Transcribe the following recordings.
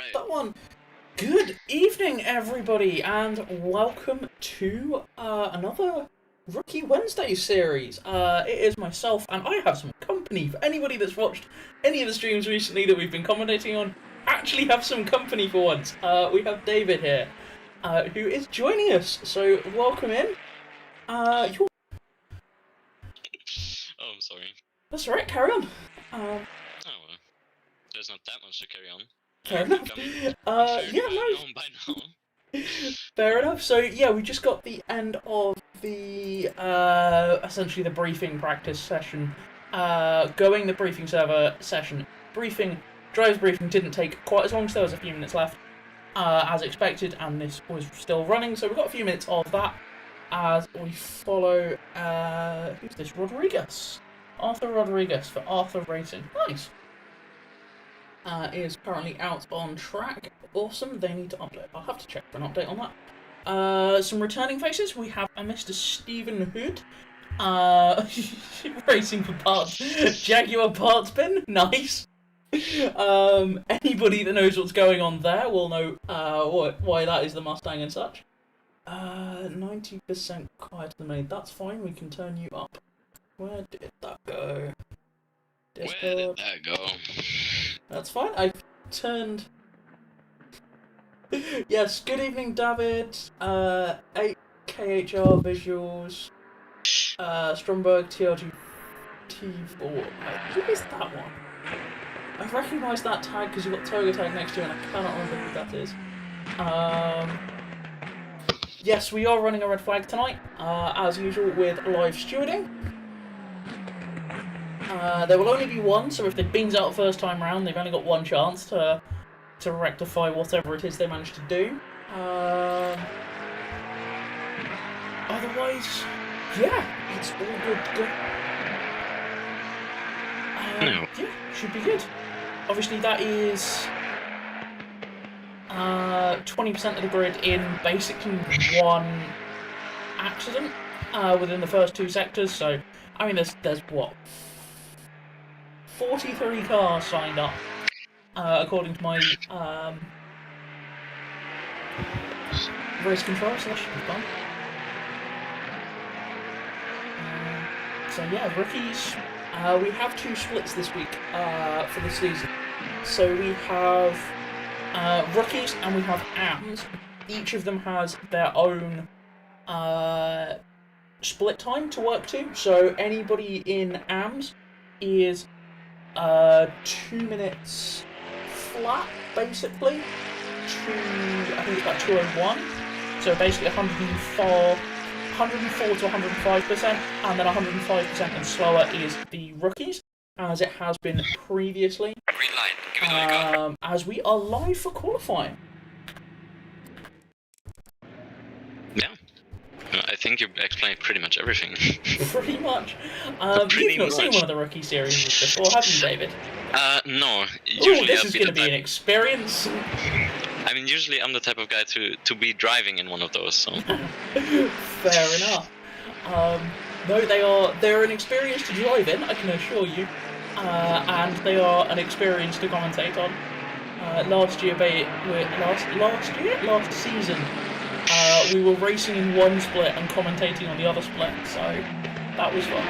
Right. That one. Good evening, everybody, and welcome to another Rookie Wednesday series. It is myself, and I have some company. For anybody that's watched any of the streams recently that we've been commentating on, actually have some company for once. We have David here, who is joining us. So welcome in. You're... Oh, I'm sorry. That's all right. Carry on. Oh, well. There's not that much to carry on. Fair I think enough. I'm fairly Yeah, well no. known by now. Fair enough. So yeah, we just got the end of the essentially the briefing practice session. Going the briefing server session. Driver's briefing didn't take quite as long, so there was a few minutes left, as expected, and this was still running. So we've got a few minutes of that as we follow. Who's this? Rodriguez. Arthur Rodriguez for Arthur Racing. Nice. Is currently out on track. Awesome, they need to update. I'll have to check for an update on that. Some returning faces. We have a Mr. Stephen Hood. Racing for parts. Jaguar parts bin. Nice. Anybody that knows what's going on there will know why that is the Mustang and such. 90% quieter than me. That's fine, we can turn you up. Where did that go? Discord. Where did that go? That's fine. I've turned. Yes. Good evening, David. 8KHR visuals. Stromberg TRG T4. Who is that one? I recognise that tag because you've got Toga tag next to you, and I cannot remember who that is. Yes, we are running a red flag tonight, as usual with live stewarding. There will only be one, so if they beans out the first time round, they've only got one chance to rectify whatever it is they managed to do. Otherwise, yeah, it's all good to go. No. Yeah, should be good. Obviously, that is 20% of the grid in basically one accident within the first two sectors. So, I mean, there's what? 43 cars signed up, according to my race control, so that should be fun. So yeah, rookies. We have two splits this week for the season. So we have rookies and we have AMs. Each of them has their own split time to work to. So anybody in AMs is 2 minutes flat, basically, I think it's about 201. So basically 104 to 105%, and then 105% and slower is the rookies, as it has been previously. Green light. Give me the gun. As we are live for qualifying. Yeah. I think you explained pretty much everything. Pretty much. Pretty You've not much. seen one of the rookie series before, have you, David? No. Oh, Usually this I'll is be going the to be an type. experience. I mean, usually I'm the type of guy to be driving in one of those. So. Fair enough. No, they're an experience to drive in, I can assure you, and they are an experience to commentate on. Last season, we were racing in one split and commentating on the other split, so that was fun.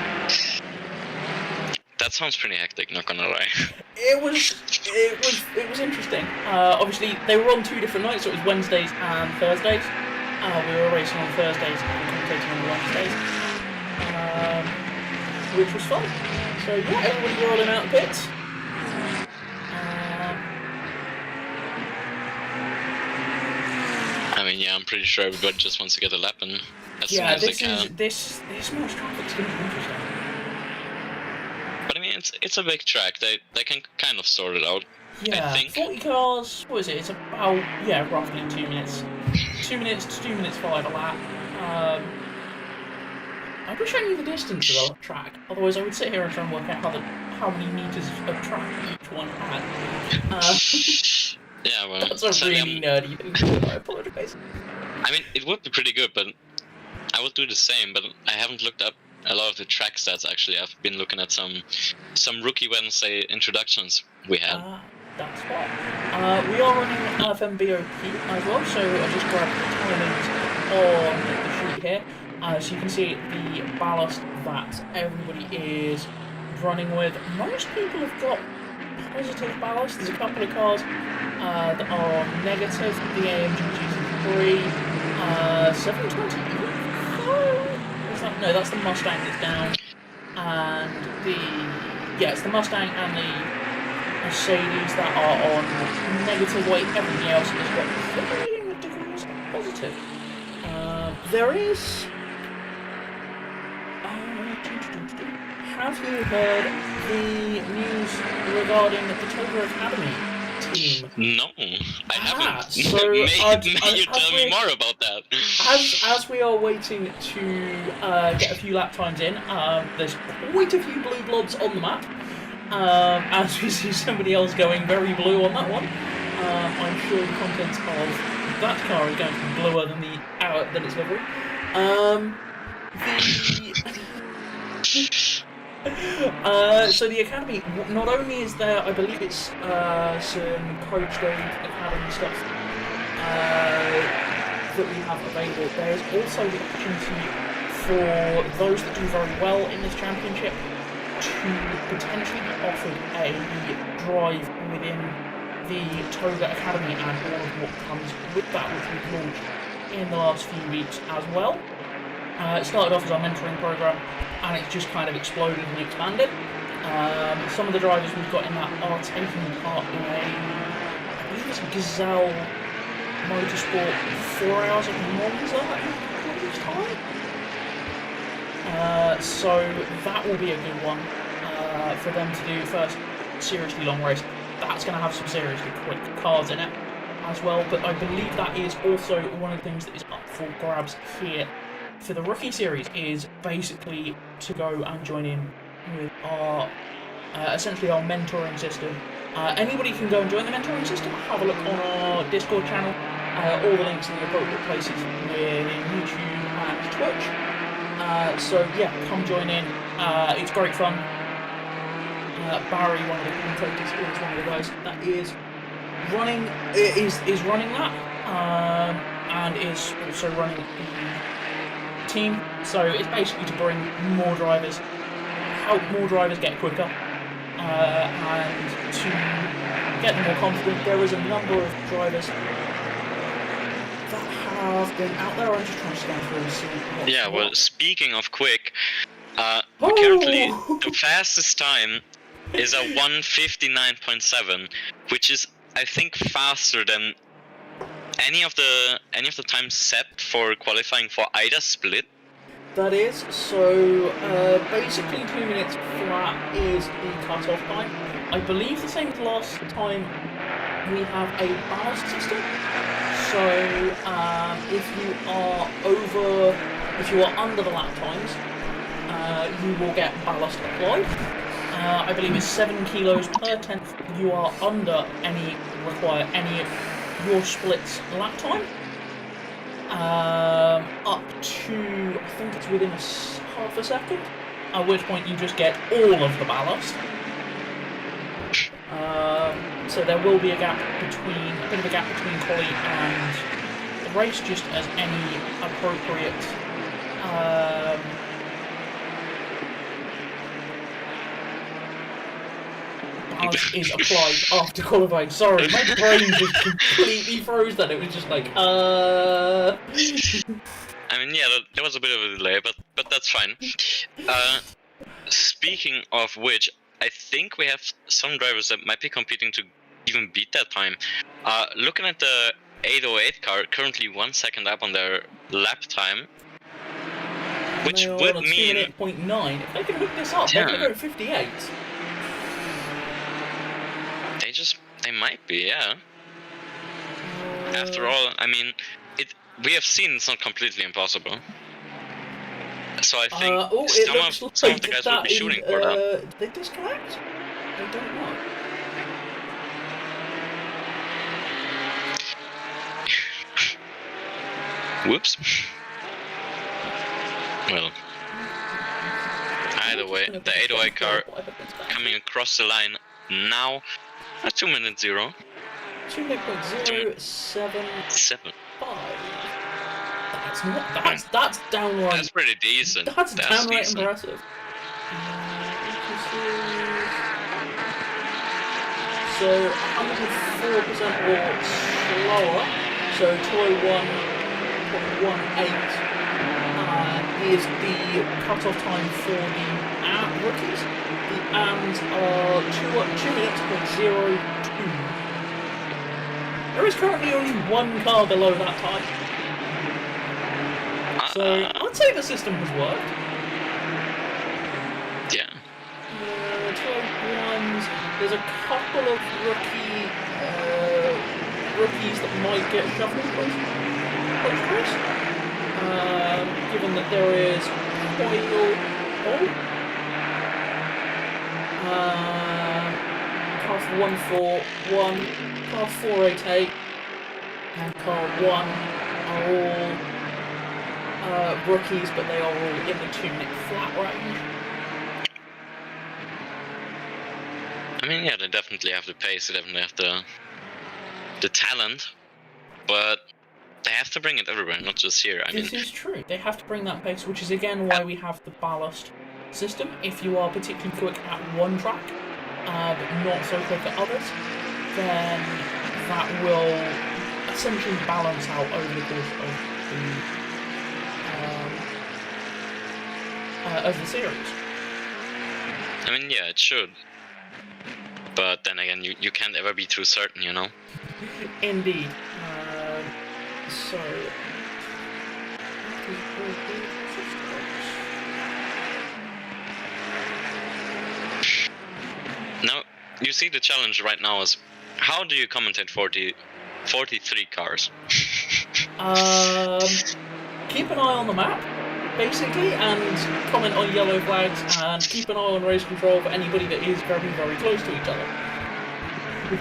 That sounds pretty hectic, not gonna lie. It was interesting. Obviously, they were on two different nights, so it was Wednesdays and Thursdays. We were racing on Thursdays and commentating on Wednesdays, which was fun. So yeah, everybody rolling out the pits. I mean, yeah, I'm pretty sure everybody just wants to get a lap in as soon as they can. This much traffic's going to be interesting. But I mean, it's a big track. They can kind of sort it out. Yeah, I think. 40 cars. What is it? It's about roughly 2 minutes. 2 minutes to 2 minutes 5 a lap. I wish I knew the distance of the track. Otherwise, I would sit here and try and work out how many meters of track each one had. Yeah, well, That's a really nerdy thing to do. I apologize. I mean, it would be pretty good, but I would do the same. But I haven't looked up a lot of the track stats. Actually, I've been looking at some rookie Wednesday introductions we had. that spot. We are running FMBOP as well, so I just grabbed the timings on the sheet here. So you can see the ballast that everybody is running with. Most people have got positive ballast. There's a couple of cars that are negative. The AMG GT3, 720. No, that's the Mustang that's down, and it's the Mustang and the Mercedes that are on negative weight. Everything else has got 15 degrees positive. There is. Have you heard the news regarding the Toga Academy team? No, I haven't. So may you tell me more about that? As we are waiting to get a few lap times in, there's quite a few blue blobs on the map. As we see somebody else going very blue on that one, I'm sure the contents of that car is going to be bluer than its livery. So the Academy, not only is there, I believe it's some Coach Day Academy stuff that we have available. There's also the opportunity for those that do very well in this championship to potentially be offered a drive within the Toga Academy and all of what comes with that, which we've launched in the last few weeks as well. It started off as our mentoring program, and it's just kind of exploded and expanded. Some of the drivers we've got in that are taking part in I believe it's a Gazelle Motorsport 4 hours of Monza in a couple of weeks' time. So that will be a good one for them to do first seriously long race. That's going to have some seriously quick cars in it as well, but I believe that is also one of the things that is up for grabs here for the Rookie Series, is basically to go and join in with our essentially our mentoring system. Anybody can go and join the mentoring system. Have a look on our Discord channel. All the links in the appropriate places within YouTube and Twitch. So yeah, come join in. It's great fun. Barry, one of the commentators, is one of the guys that is running that, and is also running the team. So it's basically to bring more drivers, help more drivers get quicker, and to get them more confident. There is a number of drivers that have been out there. I'm just trying to scan through and see. Yeah, well, speaking of quick, currently the fastest time is a 1:59.7, which is, I think, faster than any of the times set for qualifying for either split. That is, so basically 2 minutes flat is the cut-off time. I believe the same as last time, we have a ballast system. So if you are under the lap times, you will get ballast applied. I believe it's 7 kilos per tenth you are under any your split's lap time. Up to, I think it's within half a second, at which point you just get all of the ballast. So there will be a bit of a gap between quali and the race, just as any appropriate ballast is applied after qualifying. Sorry, my brain just completely froze then. It was just like, I mean, yeah, there was a bit of a delay, but that's fine. Speaking of which, I think we have some drivers that might be competing to even beat that time. Looking at the 808 car, currently 1 second up on their lap time, which would mean 2:09. If they can hook this up, they're going to go 58. They might be, yeah. After all, I mean, we have seen it's not completely impossible. So I think some of the guys will be shooting for that. Did they disconnect? I don't know. Whoops. Well, either way, the 808 car coming across the line now. A 2-minute 0. 2.075. 7. That's not. That's downright. That's pretty decent. That's downright decent. impressive. So 104% or slower. So 201.18 is the cut-off time for the rookies. The AMs are 2 minutes point 02. There is currently only one car below that time. So I'd say the system has worked. Yeah. 12-1s. There's a couple of rookies that might get shuffled post-race. Given that there is Coyle, car 141, car 488, and car 1 are all rookies, but they are all in the 2-minute flat range. I mean, yeah, they definitely have the pace, they definitely have the talent, but they have to bring it everywhere, not just here. This is true. They have to bring that pace, which is again why we have the ballast system. If you are particularly quick at one track, but not so quick at others, then that will essentially balance out over the course of the series. I mean, yeah, it should. But then again, you can't ever be too certain, you know? Indeed. So... Now, you see the challenge right now is, how do you commentate 43 cars? Keep an eye on the map, basically, and comment on yellow flags, and keep an eye on race control for anybody that is very, very close to each other.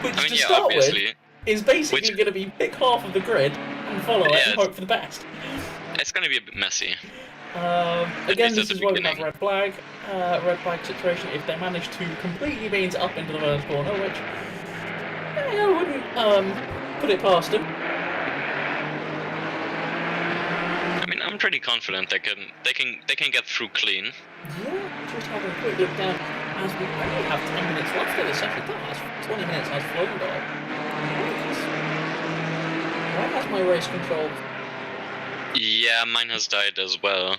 Which, to start with, is basically going to be pick half of the grid and follow it and hope for the best. It's going to be a bit messy. Again, this is why we have red flag situation. If they manage to completely beans up into the first corner, which I wouldn't put it past them. I mean, I'm pretty confident they can get through clean. Yeah, just having a quick look down as we only have 10 minutes left of the second class. 20 minutes has flown by. Why has my race control? Yeah, mine has died as well.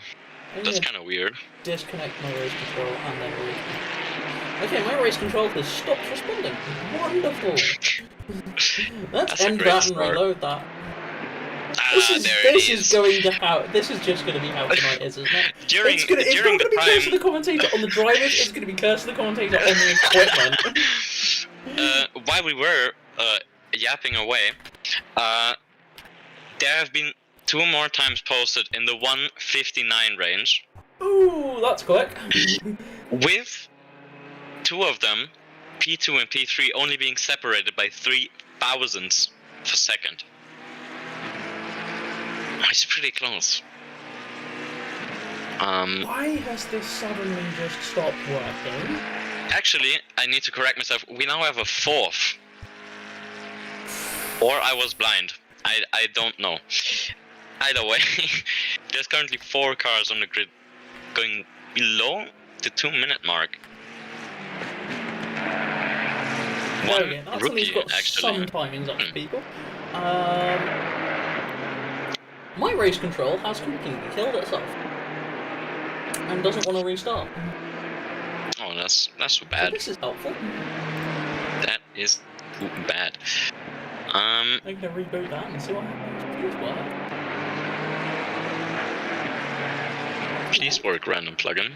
That's kind of weird. Disconnect my race control and then reconnect. Okay, my race control has stopped responding. Wonderful. Let's end that and reload that. This is just going to be how tonight is, isn't it? It's not going to be cursed to the commentator on the drivers. It's going to be cursed to the commentator on the equipment. While we were yapping away, there have been 2 more times posted in the 159 range. Ooh, that's quick. With 2 of them, P2 and P3, only being separated by 3 thousandths of a second. It's pretty close. Why has this suddenly just stopped working? Actually, I need to correct myself. We now have a 4th. Or I was blind. I don't know. Either way, there's currently 4 cars on the grid going below the 2-minute mark. One rookie, got actually. Some timings up to people. My race control has completely killed itself and doesn't want to restart. Oh, that's so bad. So this is helpful. That is bad. I'm gonna reboot that and see what happens. Please work. Please work, random plugin.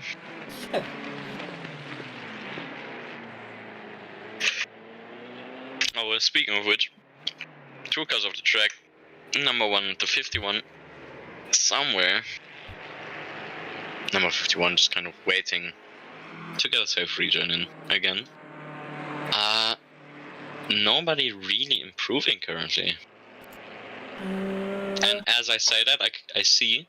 Yeah. Oh, well, speaking of which, 2 cars off the track. Number 1 to 51. Somewhere. Number 51 just kind of waiting to get a safe rejoin in again. Nobody really improving currently. And as I say that, I see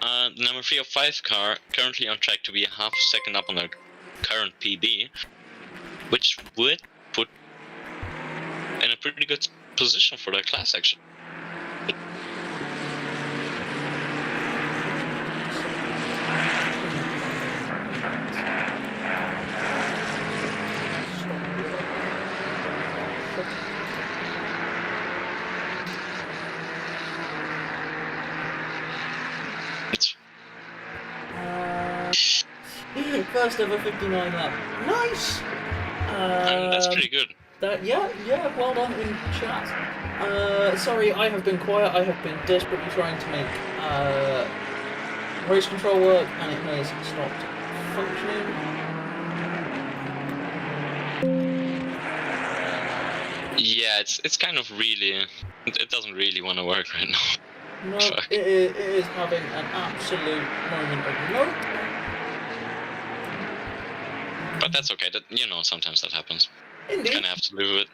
the number 3 of 5 car currently on track to be a half second up on their current PB, which would put good position for that class, actually. First ever 59 lap. Nice! That's pretty good. Yeah, well done in chat. Sorry, I have been quiet. I have been desperately trying to make race control work, and it has stopped functioning. Yeah, it's kind of really... It doesn't really want to work right now. No, it is having an absolute moment of nope. But that's okay. That, you know, sometimes that happens. Indeed. Kind of have to live with it.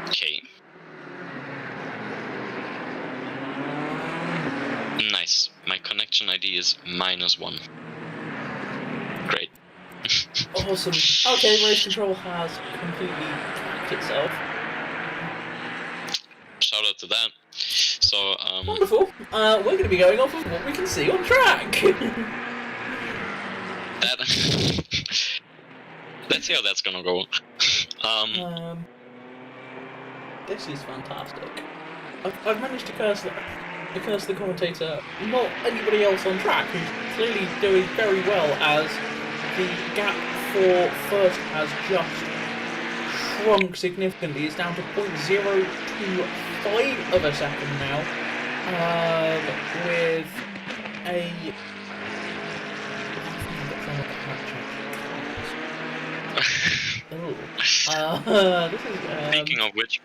Okay. Nice. My connection ID is -1. Great. Awesome. Okay, race control has completely cracked itself. Shout out to that. So, Wonderful. We're going to be going off of what we can see on track. that... Let's see how that's gonna go. This is fantastic. I've managed to curse the commentator, not anybody else on track, who's clearly doing very well, as the gap for first has just shrunk significantly. It's down to 0.025 of a second now, with a... this is, Speaking of which,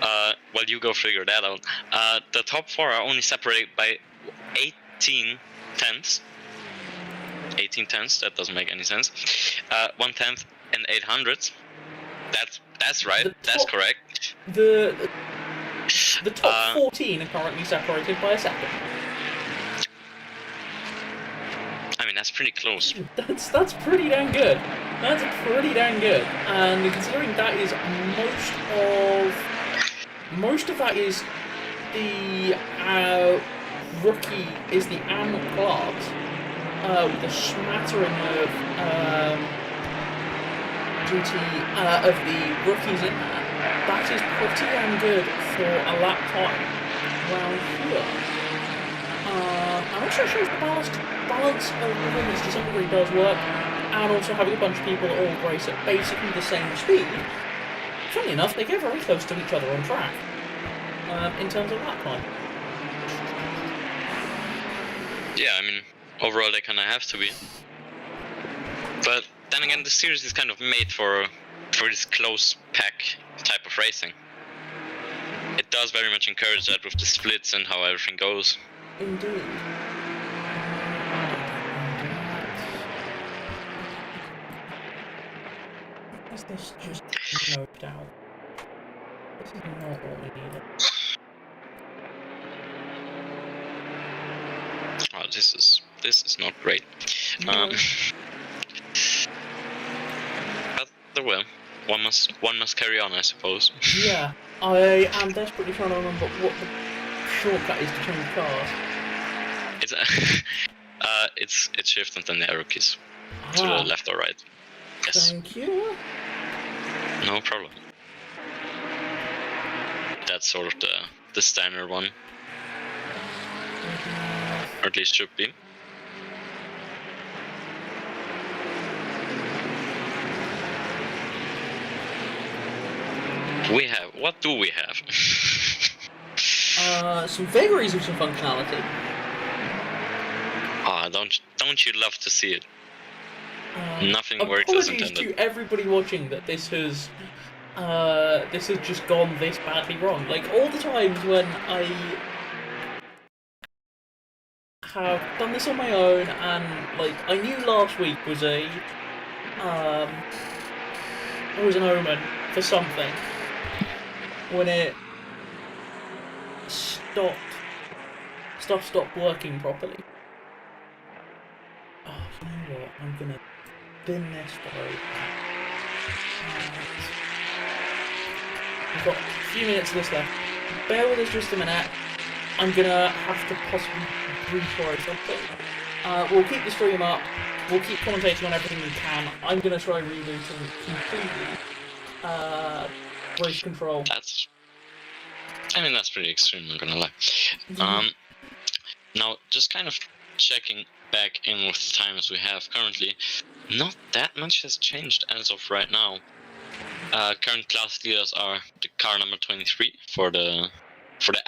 well, you go figure that out. The top 4 are only separated by 18 tenths. 18 tenths, that doesn't make any sense. 1 tenth and 800ths. That's right, that's correct. The top 14 are currently separated by a second. I mean, that's pretty close. That's pretty dang good. That's pretty dang good. And considering that is most of that is the rookie is the AM class, with a smattering of GT of the rookies in there. That is pretty damn good for a lap time around here. And also shows the balance of performance to some degree does work, and also having a bunch of people that all race at basically the same speed. Funny enough, they get very close to each other on track, in terms of lap time. Yeah, I mean, overall they kind of have to be. But then again, the series is kind of made for this close pack type of racing. It does very much encourage that with the splits and how everything goes. Indeed. Is this just noped out? This is not what we needed. Oh, this is not great. No. But well, one must carry on, I suppose. Yeah, I am desperately trying to remember what the shortcut is to change cars. It's it's shift and then the arrow keys to the left or right. Yes. Thank you. No problem. That's sort of the standard one, or at least should be. What do we have? Some vagaries of some functionality. Ah, don't you love to see it? Nothing works as Apologies intended. to everybody watching that this has just gone this badly wrong. Like, all the times when I have done this on my own, and like I knew last week was an omen for something, when it stopped working properly. Oh, you know what? I'm gonna bin this though. We've got a few minutes of this left. Bear with us just a minute. I'm gonna have to possibly retry something. We'll keep the stream up. We'll keep commentating on everything we can. I'm gonna try rebooting completely. Race control. That's pretty extreme, I'm gonna lie. Now, just kind of checking back in with the times we have currently, not that much has changed as of right now. Current class leaders are the car number 23 for the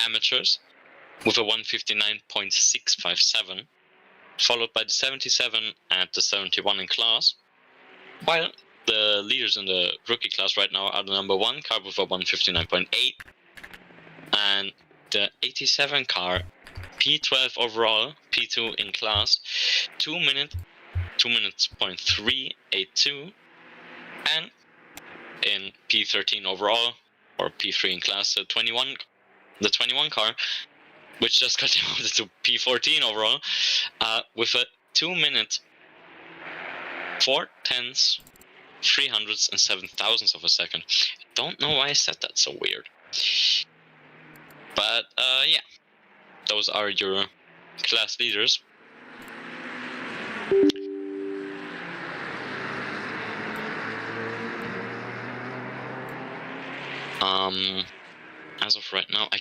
amateurs, with a 159.657, followed by the 77 and the 71 in class, while the leaders in the rookie class right now are the number 1 car with a 159.8, and the 87 car, P12 overall, P2 in class, 2 minutes .382, and in P13 overall, or P3 in class, the 21 car, which just got demoted to P14 overall, with a 2 minute 4/10 307 thousandths of a second. Don't know why I said that so weird. But yeah, those are your class leaders. As of right now, I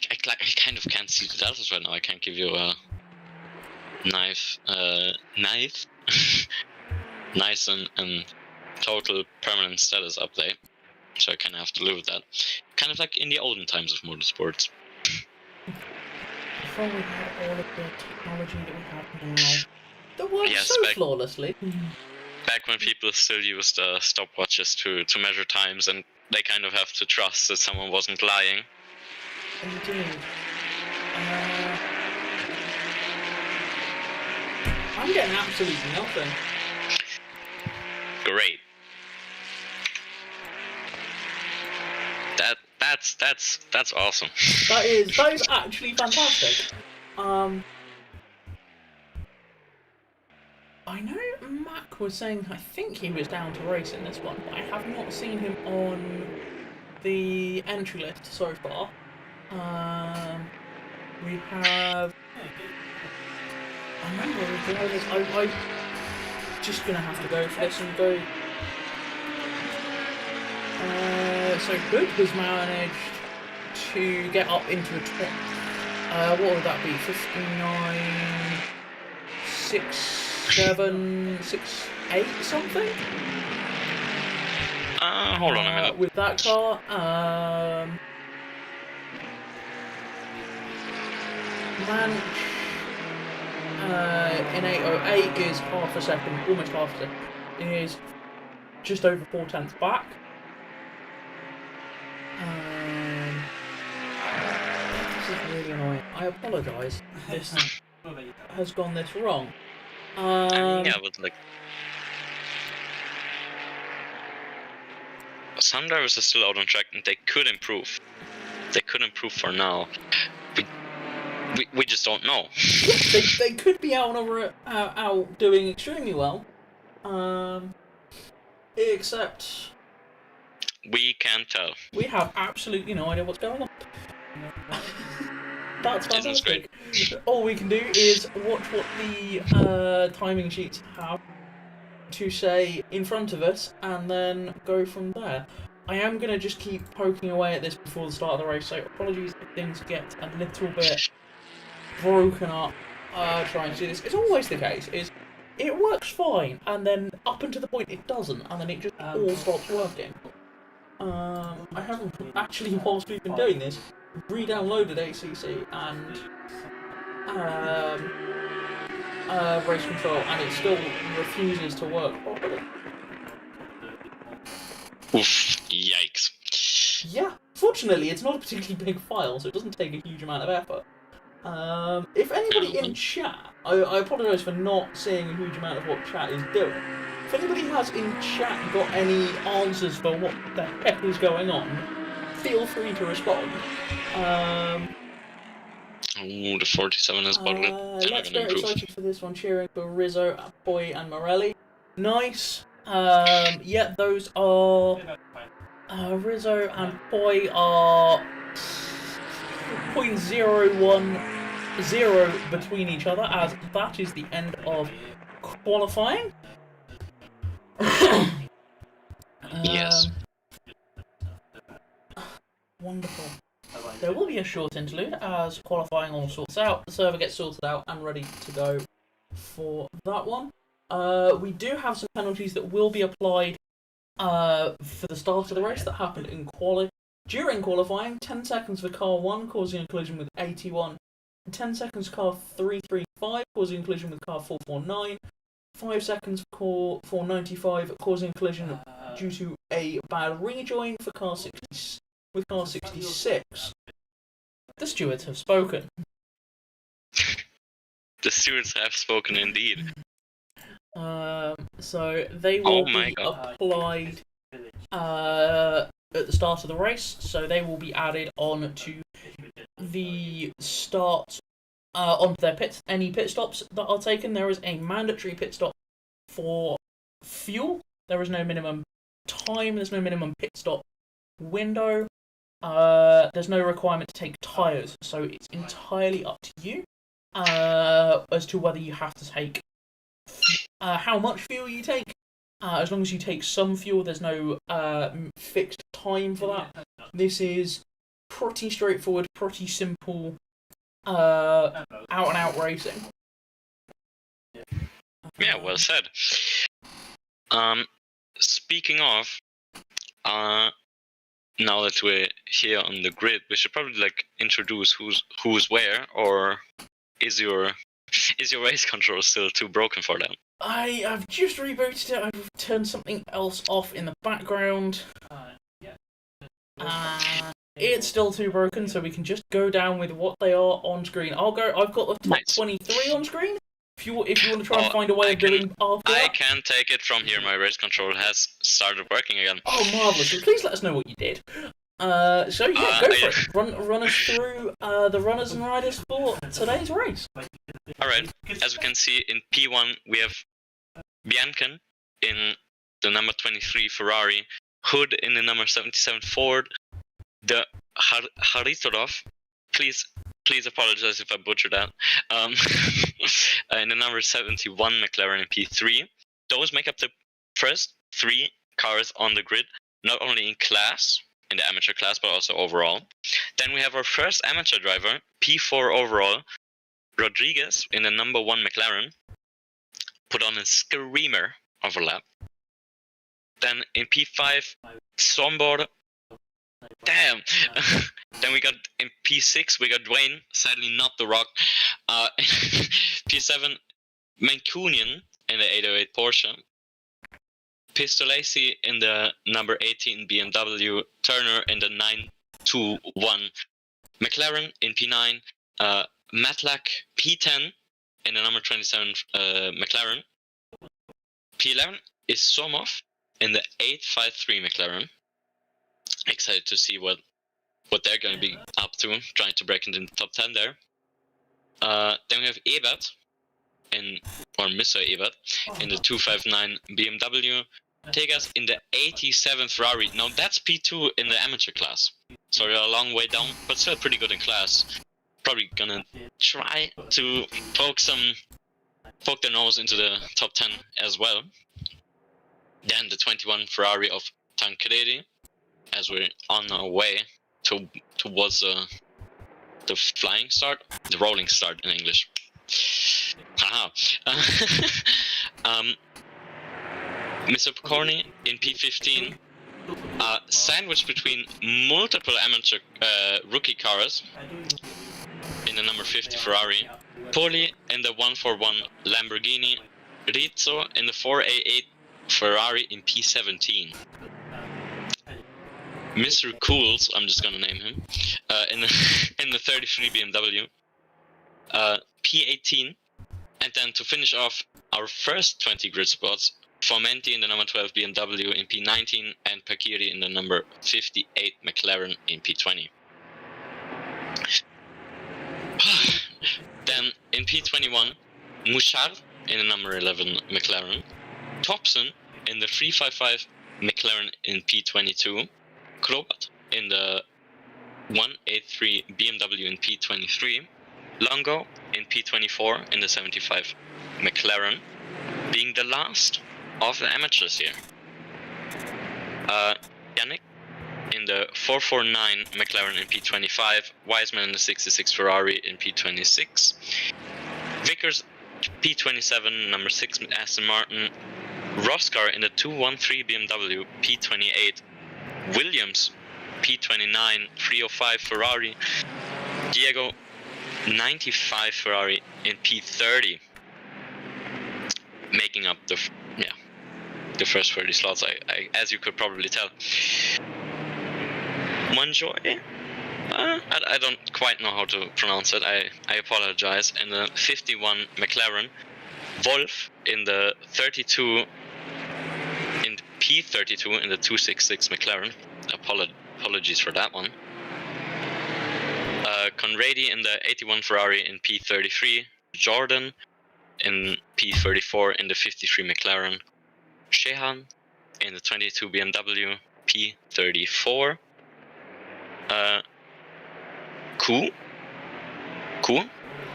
kind of can't see the deltas right now. I can't give you a nice and total permanent status update, so I kind of have to live with that. Kind of like in the olden times of motorsports. Before we had all of the technology that we have now, that works so flawlessly. Back when people still used stopwatches to measure times, and they kind of have to trust that someone wasn't lying. Indeed. I'm getting absolutely nothing. Great. That's awesome. That is actually fantastic. I know Mac was saying I think he was down to race in this one, but I have not seen him on the entry list so far. We have. I remember the drivers. I'm just gonna have to go for this and go. So Hood has managed to get up into a top. What would that be? 59, 6, 7, 6, 8 something? Hold on a minute. With that car, Ranch in 808 is half a second, almost half a second. It is just over 4/10 back. This is really annoying. I apologise. This has gone this wrong. Yeah, but like, some drivers are still out on track, and they could improve. They could improve for now. We just don't know. they could be out doing extremely well. Except we can't tell. We have absolutely no idea what's going on. That's fantastic. All we can do is watch what the timing sheets have to say in front of us, and then go from there. I am going to just keep poking away at this before the start of the race, so apologies if things get a little bit broken up trying to do this. It's always the case, it works fine, and then up until the point it doesn't, and then it just all stops working. I haven't actually, whilst we've been doing this, re-downloaded ACC and race control, and it still refuses to work properly. Oof, yikes. Yeah, fortunately it's not a particularly big file, so it doesn't take a huge amount of effort. If anybody in chat, I apologise for not seeing a huge amount of what chat is doing. If anybody has in chat got any answers for what the heck is going on, feel free to respond. The 47 is bottled. Let's go excited for this one, cheering for Rizzo, Boy and Morelli. Nice. Yeah, those are Rizzo and Poi are 0.010 between each other, as that is the end of qualifying. Yes. Wonderful. There will be a short interlude as qualifying all sorts out, the server gets sorted out and ready to go for that one. We do have some penalties that will be applied for the start of the race that happened in during qualifying. 10 seconds for car 1 causing a collision with 81, 10 seconds car 335 causing a collision with car 449, 5 seconds for 495 causing a collision due to a bad rejoin for car 60 with car 66. The stewards have spoken. The stewards have spoken indeed. So they will be applied at the start of the race. So they will be added on to the start onto their pits. Any pit stops that are taken, there is a mandatory pit stop for fuel. There is no minimum time. There's no minimum pit stop window. There's no requirement to take tyres, so it's entirely up to you as to whether you have to take how much fuel you take. As long as you take some fuel, there's no fixed time for that. This is pretty straightforward, pretty simple, out and out racing. Yeah, well said. Speaking of, now that we're here on the grid, we should probably introduce who's where, or is your race control still too broken for that? I have just rebooted it. I've turned something else off in the background. It's still too broken, so we can just go down with what they are on screen. I've got the top 23 on screen. If you want to try and find a way of doing after that. I can take it from here. My race control has started working again. Oh, marvellous. Well, please let us know what you did. Go for it. Run us through the runners and riders for today's race. Alright, as we can see in P1 we have Biancan in the number 23 Ferrari, Hood in the number 77 Ford, the Haritorov, please apologize if I butchered that, in the number 71 McLaren in P3. Those make up the first 3 cars on the grid, not only in class, in the amateur class, but also overall. Then we have our first amateur driver, P4 overall, Rodriguez in the number 1 McLaren, put on a screamer of a lap. Then in P5, Sombor. Damn! Then we got in P6, we got Dwayne, sadly not The Rock. P7, Mancunian in the 808 Porsche. Pistolesi in the number 18 BMW, Turner in the 921 McLaren in P9, Matlack P10 in the number 27 McLaren. P11 is Somov in the 853 McLaren. Excited to see what they're going to be up to, trying to break into the top 10 there. Then we have Ebert, or Mr. Ebert, in the 259 BMW. Tegas in the 87 Ferrari. Now that's P2 in the amateur class, so they're a long way down, but still pretty good in class. Probably gonna try to poke their nose into the top 10 as well. Then the 21 Ferrari of Tancredi, as we're on our way towards the flying start, the rolling start in English. Haha. Mr. Picorni in P15, sandwiched between multiple amateur rookie cars in the number 50 Ferrari, Poli in the 141 Lamborghini, Rizzo in the 4A8 Ferrari in P17. Mr. Cools, I'm just gonna name him, in the 33 BMW, P18, and then to finish off our first 20 grid spots, Formenti in the number 12 BMW in P19 and Pakiri in the number 58 McLaren in P20. Then in P21, Mouchard in the number 11 McLaren, Thompson in the 355 McLaren in P22, Krobat in the 183 BMW in P23, Longo in P24 in the 75 McLaren, being the last of the amateurs here. Yannick in the 449 McLaren in P25, Wiseman in the 66 Ferrari in P26, Vickers P27 number 6 Aston Martin, Roskar in the 213 BMW P28, Williams P29 305 Ferrari, Diego 95 Ferrari in P30, making up the first 30 slots. I as you could probably tell. Monjoy, I don't quite know how to pronounce it. I apologize. In the 51 McLaren, Wolf in the 32, in P32 in the 266 McLaren. Apologies for that one. Conradi in the 81 Ferrari in P33, Jordan in P34 in the 53 McLaren, Shehan in the 22 BMW P34, Ku.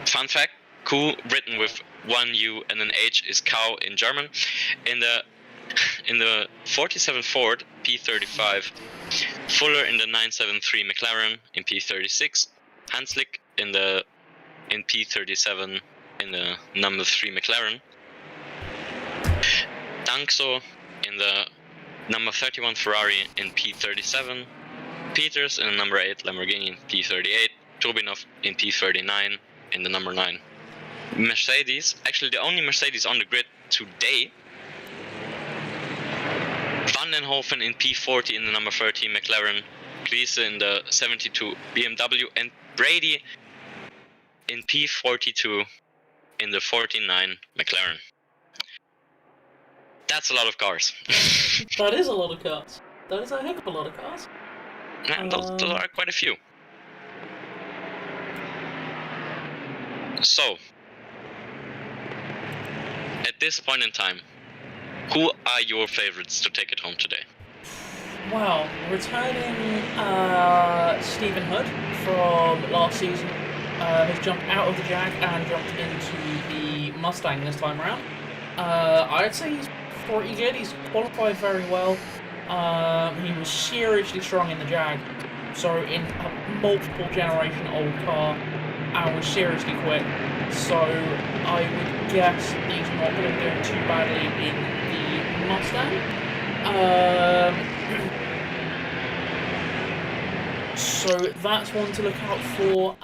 Fun fact: Ku written with one U and an H is cow in German. In the 47 Ford P35, Fuller in the 973 McLaren in P36, Hanslick in P37 in the number 3 McLaren, Dankso in the number 31 Ferrari in P37, Peters in the number 8 Lamborghini in P38, Turbinov in P39 in the number 9 Mercedes, actually the only Mercedes on the grid today, Vandenhoven in P40 in the number 13 McLaren, Griese in the 72 BMW, and Brady in P42 in the 49 McLaren. That's a lot of cars. That is a lot of cars. That is a heck of a lot of cars. And those are quite a few. So, at this point in time, who are your favorites to take it home today? Well, returning Stephen Hood from last season has jumped out of the Jag and jumped into the Mustang this time around. I'd say he's pretty good. He's qualified very well. He was seriously strong in the Jag, so in a multiple generation old car, and was seriously quick. So I would guess he's not going to be doing too badly in the Mustang. So that's one to look out for.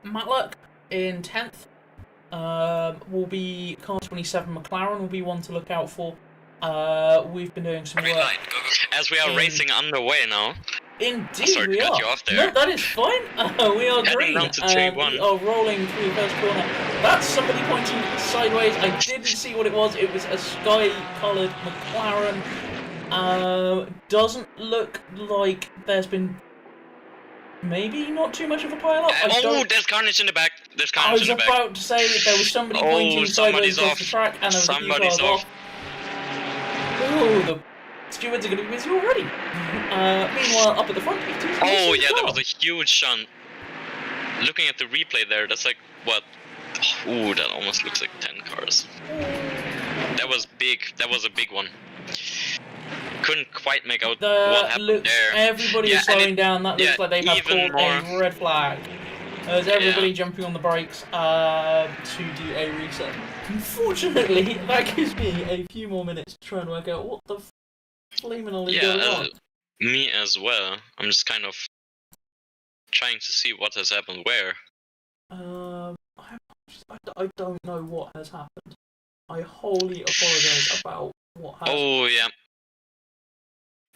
Matlock in 10th will be Car 27 McLaren will be one to look out for. We've been doing some work. As we are racing underway now. Indeed, Sorry we to cut are. you off there. No, that is fine. We are green, down to and T1. we are rolling through the first corner. That's somebody pointing sideways. I didn't see what it was. It was a sky-coloured McLaren. Doesn't look like there's been maybe not too much of a pile-up. There's carnage in the back. There's carnage in the back. I was about to say that there was somebody pointing sideways across the track, and there was a few cars off. Oh, the stewards are going to be busy already. Meanwhile, up at the front, oh yeah, there was a huge shunt. Looking at the replay there, that's like, what? Ooh, that almost looks like 10 cars. That was big. That was a big one. Couldn't quite make out what happened there. Everybody is slowing down. That looks like they have called a red flag. There's everybody jumping on the brakes to do a reset. Unfortunately, that gives me a few more minutes to try and work out what the flaming all is going on. Me as well. I'm just kind of trying to see what has happened where. I don't know what has happened. I wholly apologise about what happened. Oh yeah.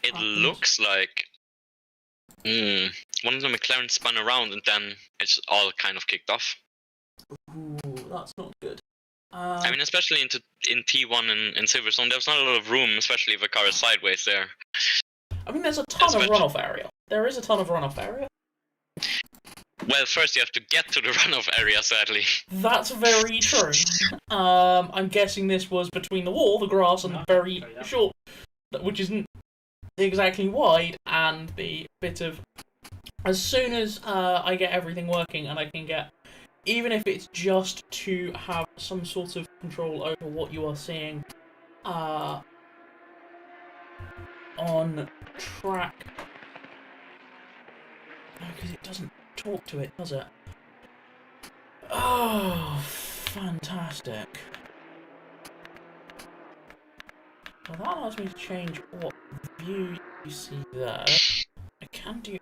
It looks like one of the McLaren spun around and then it's all kind of kicked off. Ooh, that's not good. I mean, especially in T1 and Silverstone, there's not a lot of room, especially if a car is sideways there. I mean, there's a ton of runoff area. There is a ton of runoff area. Well, first you have to get to the runoff area, sadly. That's very true. I'm guessing this was between the wall, the grass, and the very short, which isn't exactly wide, and the bit of... As soon as I get everything working and I can get... Even if it's just to have some sort of control over what you are seeing on track... Because it doesn't talk to it, does it? Oh, fantastic. Well, that allows me to change what view you see there. I can do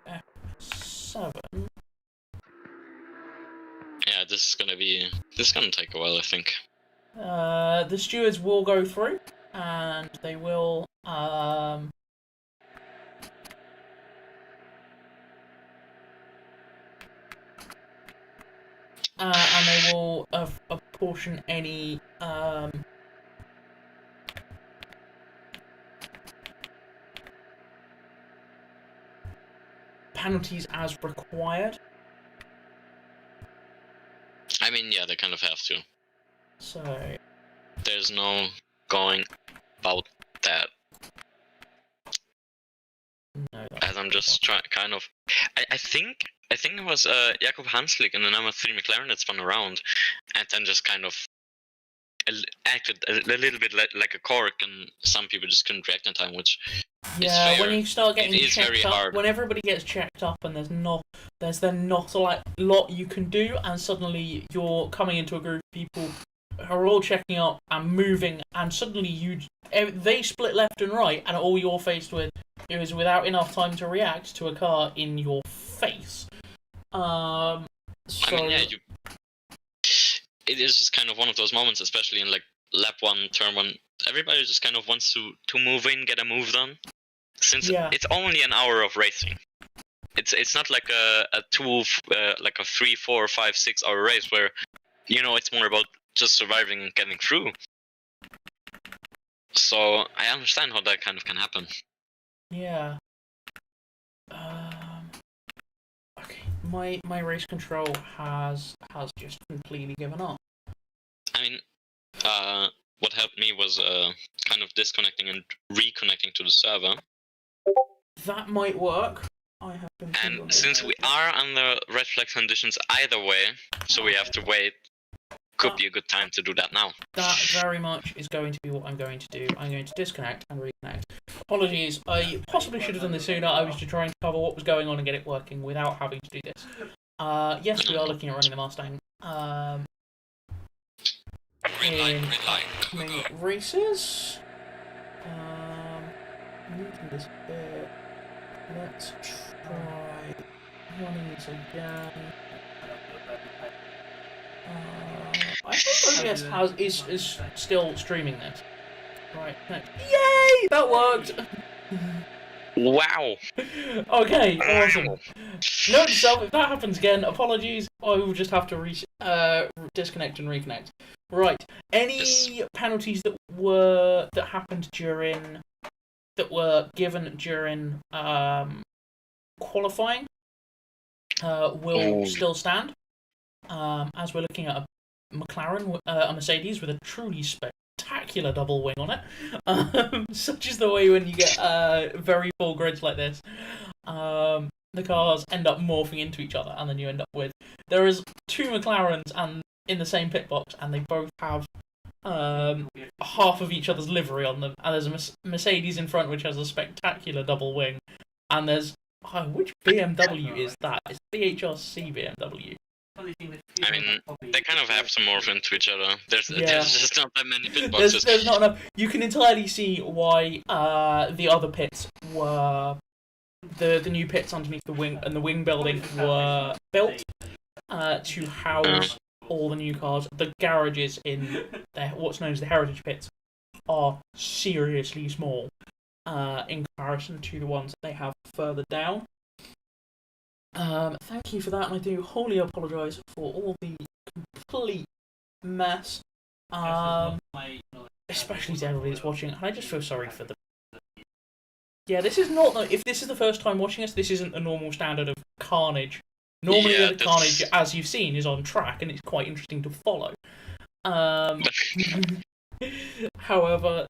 F7. Yeah, this is gonna take a while, I think. The stewards will go through, and they will, and they will apportion any, penalties as required. I mean, yeah, they kind of have to. So... There's no going about that. No, As I'm just kind of... I think it was Jakob Hanslik in the number 3 McLaren that spun around, and then just kind of acted a little bit like a cork, and some people just couldn't react in time, which is fair. When you start getting checked up, hard. when everybody gets checked up, and there's then not a lot you can do, and suddenly you're coming into a group of people who are all checking up and moving, and suddenly they split left and right, and all you're faced with is without enough time to react to a car in your face. So... I mean, yeah, it is just kind of one of those moments, especially in like lap 1, turn 1. Everybody just kind of wants to move in, get a move done. Since it's only an hour of racing, it's not like a 3, 4, 5, 6 hour race where, you know, it's more about just surviving and getting through. So I understand how that kind of can happen. Yeah. Okay. My race control has just completely given up. I mean, what helped me was kind of disconnecting and reconnecting to the server. That might work. I have been. And since we are under red flag conditions either way, so we have to wait. Could be a good time to do that now. That very much is going to be what I'm going to do. I'm going to disconnect and reconnect. Apologies, I possibly should have done this sooner. I was just trying to cover what was going on and get it working without having to do this. Yes, we are looking at running the Mustang. In upcoming races. Moving this bit. Let's try running this again. I think OBS is still streaming this. Right. Yay! That worked! Wow! Okay, awesome. Note to self, if that happens again, apologies. I will just have to disconnect and reconnect. Right. Any penalties that were given during qualifying will still stand. As we're looking at a McLaren, a Mercedes with a truly spectacular double wing on it. Such is the way when you get very full grids like this. The cars end up morphing into each other, and then you end up with... There is 2 McLarens and in the same pit box, and they both have half of each other's livery on them. And there's a Mercedes in front, which has a spectacular double wing. And there's... which BMW is that? It's the HRC BMW. I mean, they kind of have to morph into each other. There's just not that many pit boxes. There's not enough. You can entirely see why the other pits were... The new pits underneath the wing and the wing building were built to house all the new cars. The garages in what's known as the heritage pits are seriously small in comparison to the ones that they have further down. Thank you for that, and I do wholly apologise for all the complete mess, especially to everybody that's watching, and I just feel sorry for them. Yeah, this is not... If this is the first time watching us, this isn't the normal standard of carnage Normally, Yeah, the carnage, as you've seen, is on track, and it's quite interesting to follow. However,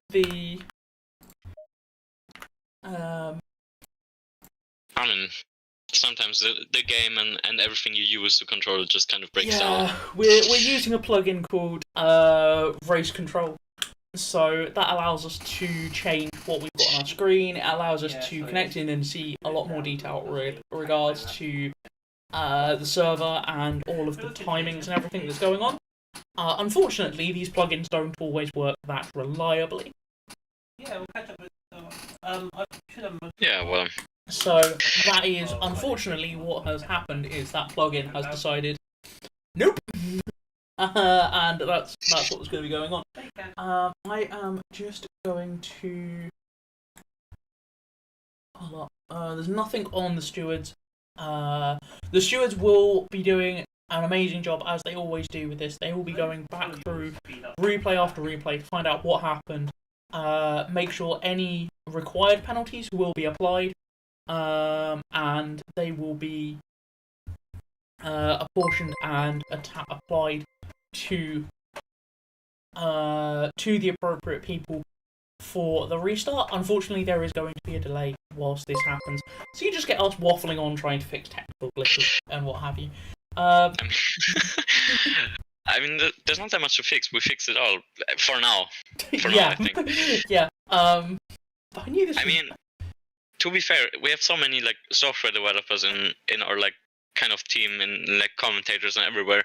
I mean, sometimes the game and everything you use to control it just kind of breaks down. we're using a plugin called Race Control. So that allows us to change what we've got on our screen. It allows us to connect in and see a lot more detail with regards to the server and all of the timings and everything that's going on. Unfortunately, these plugins don't always work that reliably. Yeah, we'll catch up with. Yeah, well. So that is unfortunately what has happened. Is that plugin has decided, nope. And that's what's going to be going on. I am just going to hold up. There's nothing on the stewards. The stewards will be doing an amazing job as they always do with this. They will be going back through replay after replay to find out what happened. Make sure any required penalties will be applied, and they will be apportioned and applied to the appropriate people for the restart. Unfortunately, there is going to be a delay whilst this happens, so you just get us waffling on trying to fix technical glitches and what have you. I mean, there's not that much to fix. We fixed it all for now. Yeah, now, I think. yeah. But I knew this. I mean, to be fair, we have so many like software developers in our like kind of team and like commentators and everywhere.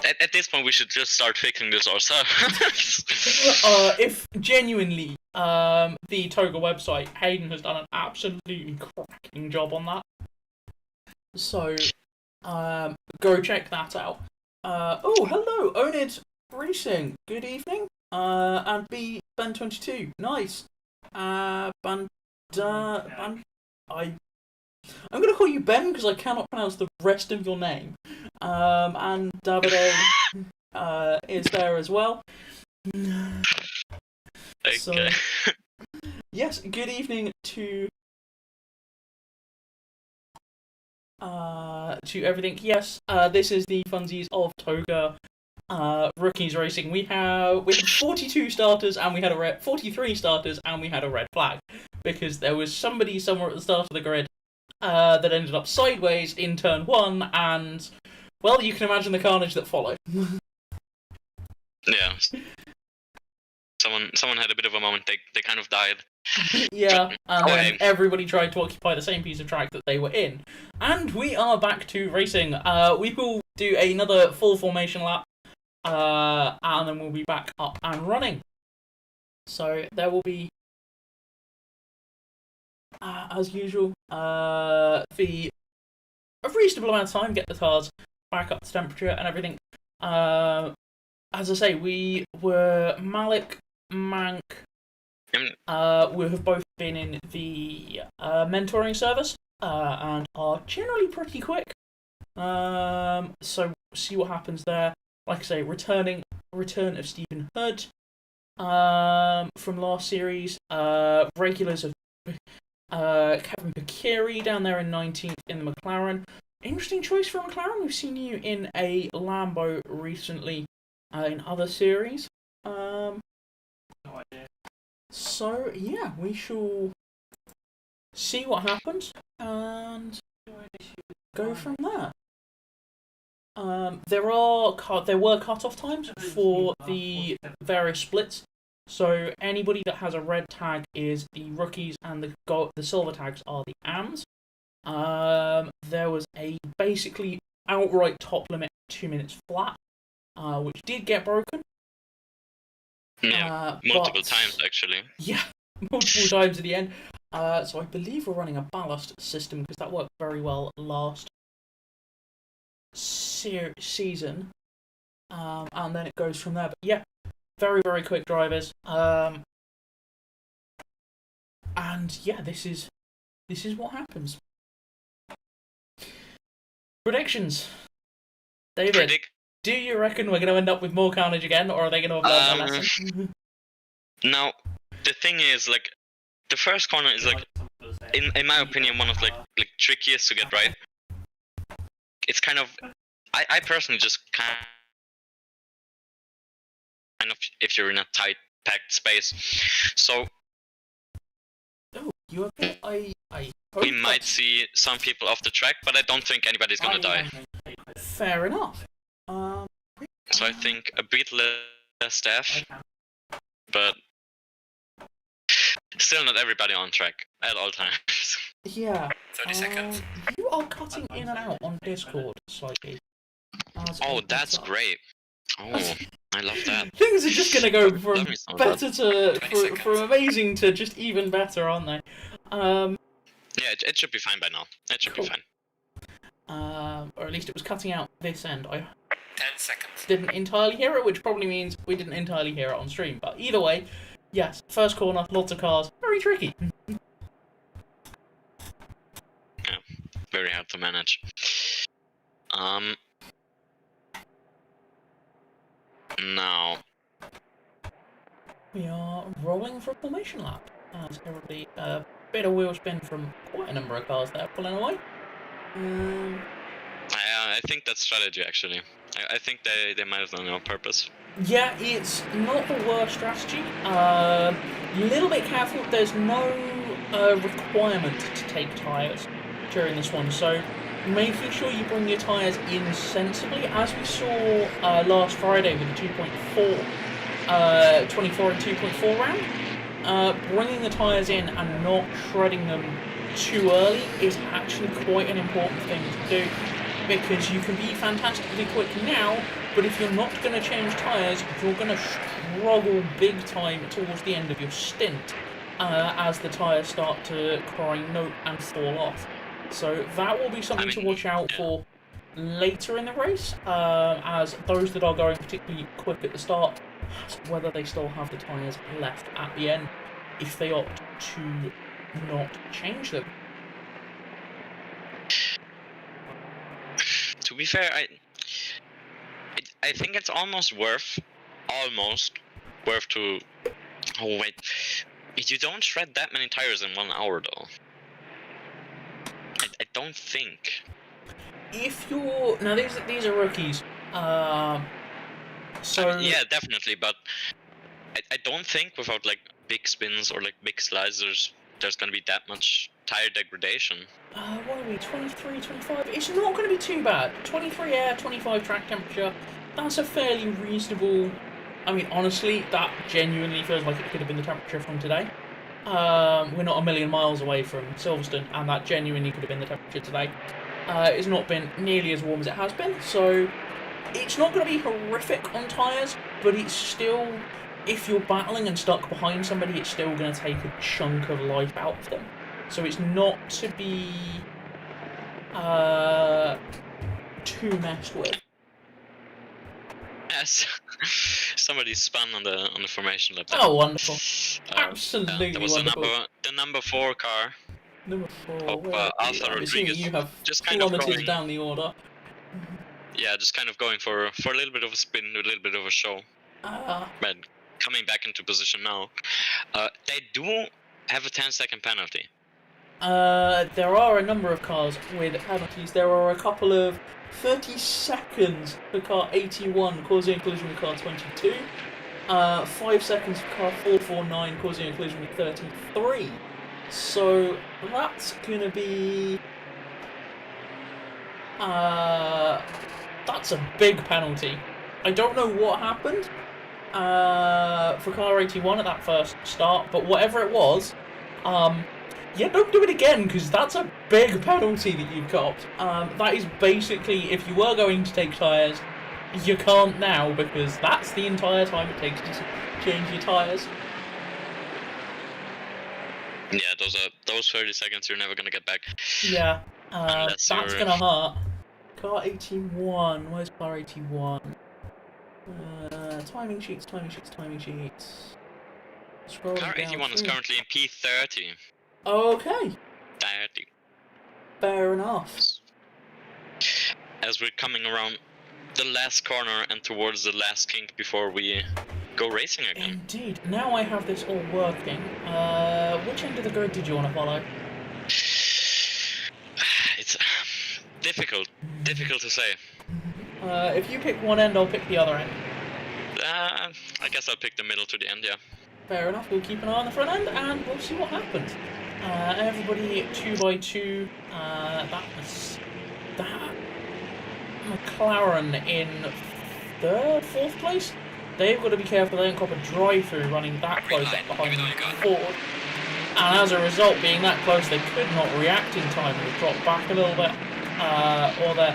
At this point, we should just start fixing this ourselves. If genuinely, the Toga website, Hayden has done an absolutely cracking job on that. So, go check that out. Oh, hello, Onid Racing. Good evening. And Ben22. Nice. I'm going to call you Ben because I cannot pronounce the rest of your name. And Davide is there as well. Okay. So, yes, good evening to everything. Yes, this is the funsies of Toga Rookies Racing. We had 42 starters and we had 43 starters and we had a red flag because there was somebody somewhere at the start of the grid that ended up sideways in turn 1, and well, you can imagine the carnage that followed. Yeah. Someone had a bit of a moment. They kind of died. Yeah, and then everybody tried to occupy the same piece of track that they were in. And we are back to racing. We will do another full formation lap, and then we'll be back up and running. So there will be, as usual, a reasonable amount of time to get the cars back up to temperature and everything. As I say, we were Malik, Mank. We have both been in the mentoring service and are generally pretty quick. So see what happens there. Like I say, return of Stephen Hood from last series. Regulars of Kevin Pakiri down there in 19th in the McLaren. Interesting choice for McLaren. We've seen you in a Lambo recently in other series. No idea. So yeah, we shall see what happens and go from there. There were cut-off times for the various splits. So anybody that has a red tag is the rookies, and the silver tags are the AMs. There was a basically outright top limit 2 minutes flat, which did get broken. Yeah, multiple times actually. Yeah, multiple times at the end. So I believe we're running a ballast system because that worked very well last season. And then it goes from there. But yeah, very, very quick drivers. And yeah, this is what happens. Predictions. David, do you reckon we're going to end up with more carnage again, or are they going to have learned a lesson? Now, the thing is, like, the first corner is like, in my opinion, one of like trickiest to get right. it's kind of, I personally just kind of, if you're in a tight packed space. So Oh, you okay? I hope we might that's see some people off the track, but I don't think anybody's gonna die. fair enough. So I think a bit less staff, but still not everybody on track at all times. Yeah. 30 seconds. You are cutting in and out on Discord slightly. Oh, that's great. Oh, I love that. Things are just gonna go from Love me some of better to from amazing to just even better, aren't they? Yeah, it should be fine by now. It should be Cool. fine. Or at least it was cutting out this end. I 10 seconds. didn't entirely hear it, which probably means we didn't entirely hear it on stream. But either way, yes, first corner, lots of cars, very tricky. Yeah, very hard to manage. Now, We are rolling for a formation lap. As everybody, a bit of wheel spin from quite a number of cars there pulling away. I think that's strategy actually. I think they might have done it on purpose. Yeah, it's not the worst strategy. Little bit careful. There's no requirement to take tyres during this one, so making sure you bring your tyres in sensibly, as we saw last Friday with the 24 and 2.4 round. Bringing the tyres in and not shredding them too early is actually quite an important thing to do, because you can be fantastically quick now, but if you're not going to change tyres, you're going to struggle big time towards the end of your stint, as the tyres start to cry note and fall off. So that will be something to watch out for later in the race, as those that are going particularly quick at the start, whether they still have the tyres left at the end if they opt to not change them. To be fair, I think it's almost worth to. Oh wait, you don't shred that many tires in 1 hour though. I don't think. If you're now, these are rookies, so yeah, definitely, but I don't think without like big spins or like big slides, there's gonna be that much tire degradation. what are we, 23, 25? It's not going to be too bad. 23 air, 25 track temperature. That's a fairly reasonable. I mean, honestly, that genuinely feels like it could have been the temperature from today. We're not a million miles away from Silverstone, and that genuinely could have been the temperature today. It's not been nearly as warm as it has been, so it's not going to be horrific on tyres, but it's still, if you're battling and stuck behind somebody, it's still going to take a chunk of life out of them. So it's not to be too messed with. Yes, somebody spun on the formation lap. Oh, wonderful! Absolutely that was wonderful. the number 4 car. Number 4. Of, Where are Alpha we? I'm assuming Rodriguez, you have just kind of kilometers going- down the order. Yeah, just kind of going for a little bit of a spin, a little bit of a show. But coming back into position now, they do have a 10-second penalty. There are a number of cars with penalties. There are a couple of 30 seconds for car 81 causing a collision with car 22. 5 seconds for car 449 causing a collision with 33. So that's gonna be that's a big penalty. I don't know what happened for car 81 at that first start, but whatever it was, yeah, don't do it again, because that's a big penalty that you've got. That is basically, if you were going to take tyres, you can't now, because that's the entire time it takes to change your tyres. Yeah, those 30 seconds you're never gonna get back. Yeah, Unless that's you're- gonna hurt. Car 81, where's car 81? Timing sheets. Scrolling Car down 81 is through. currently in P30. Okay, 30. fair enough. As we're coming around the last corner and towards the last kink before we go racing again. Indeed. Now I have this all working. Which end of the grid did you want to follow? Difficult to say. If you pick one end, I'll pick the other end. I guess I'll pick the middle to the end, yeah. Fair enough, we'll keep an eye on the front end and we'll see what happens. Everybody 2x2, that was that. McLaren in third, fourth place. They've got to be careful they don't cop a drive-through running that close up behind Ford. And as a result, being that close, they could not react in time and have dropped back a little bit. Or their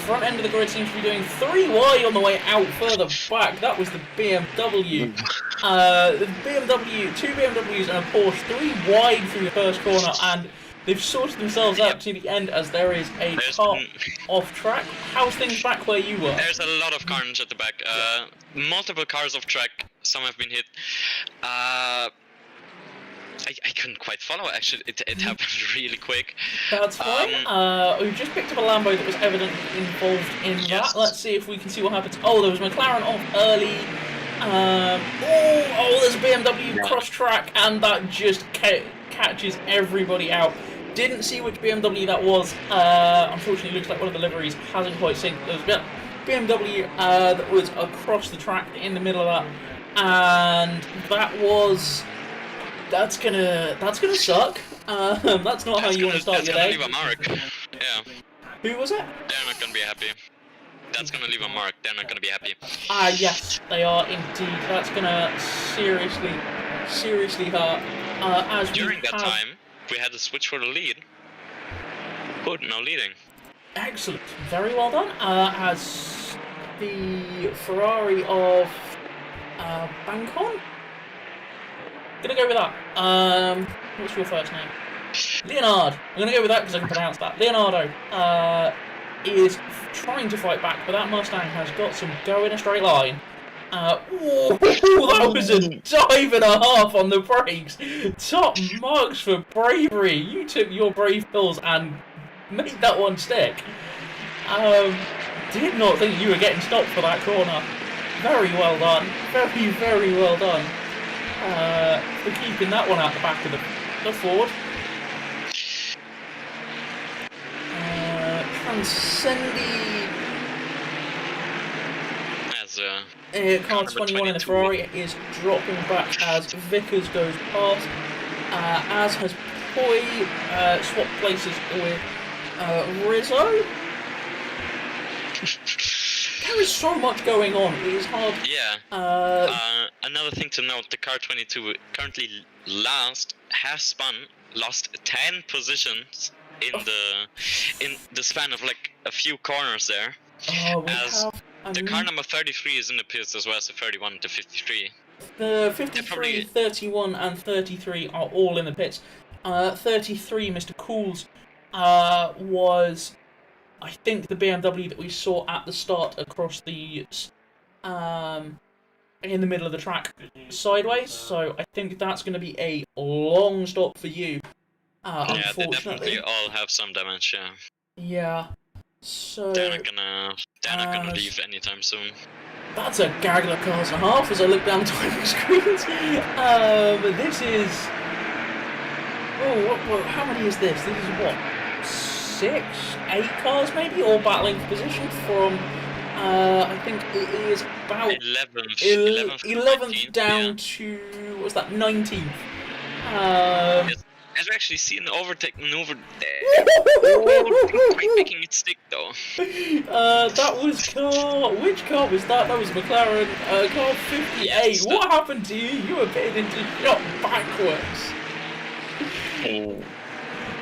front end of the grid seems to be doing 3 wide on the way out further back. That was the BMW. The BMW, 2 BMWs and a Porsche, 3 wide through the first corner, and they've sorted themselves out to the end as there is a car off track. How's things back where you were? There's a lot of carnage at the back. Multiple cars off track. Some have been hit. I couldn't quite follow. Actually, it happened really quick. That's fine. We've just picked up a Lambo that was evidently involved in that. Let's see if we can see what happens. Oh, there was McLaren off early. There's a BMW cross track, and that just catches everybody out. Didn't see which BMW that was. Unfortunately, it looks like one of the liveries hasn't quite synced. There was a BMW that was across the track in the middle of that, and that's gonna suck. That's not how you want to start your day. That's gonna leave a mark. Yeah. Who was it? They're not gonna be happy. That's gonna leave a mark. They're not gonna be happy. Yes, they are indeed. That's gonna seriously hurt. During that time, we had to switch for the lead. Good, now leading. Excellent, very well done. As the Ferrari of Bancon. Gonna go with that. What's your first name? Leonard. I'm gonna go with that because I can pronounce that. Leonardo is trying to fight back, but that Mustang has got some go in a straight line. That was a dive and a half on the brakes. Top marks for bravery. You took your brave pills and made that one stick. Did not think you were getting stopped for that corner. Very well done. Very, very well done. For keeping that one out the back of the Ford. Transcendi. Car 21 in the Ferrari is dropping back as Vickers goes past. As has Poi swapped places with Rizzo. There is so much going on. It is hard. Yeah. Another thing to note: the car 22 currently lost 10 positions in the span of like a few corners there. The car number 33 is in the pits as well, so 31 to 53. The 53, 31 and 33 are all in the pits. 33, Mr. Cools, was, I think, the BMW that we saw at the start across the, in the middle of the track sideways, so I think that's going to be a long stop for you, Yeah, unfortunately. they definitely all have some damage, yeah. Yeah. So they're not gonna leave anytime soon. That's a gaggle of cars and a half as I look down the timing screens. This is how many is this? This is what, 6, 8 cars maybe, all battling for position from I think it is about 11th down to what's that, 19th. I've actually seen an overtake maneuver there. Quite making it stick though. That was car. Which car was that? That was McLaren. Car 58. Yes, what happened to you? You were pitted into shot backwards.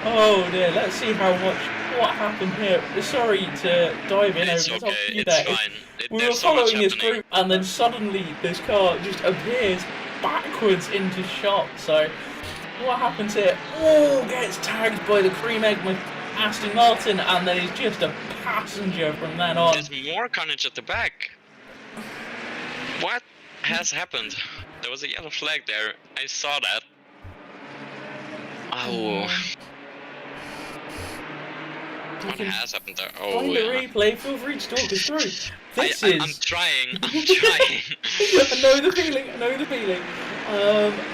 Oh dear. Let's see what happened here. Sorry to dive in It's over the okay. top of you It's there. fine. We were There's so much following this happening. group, and then suddenly this car just appears backwards into shot. So. What happens here? Gets tagged by the cream egg with Aston Martin, and then he's just a passenger from then on. There's more carnage at the back. What has happened? There was a yellow flag there. I saw that. Oh. What has happened there? Oh, find yeah. the replay. Feel free to talk us through. I'm trying. I know the feeling.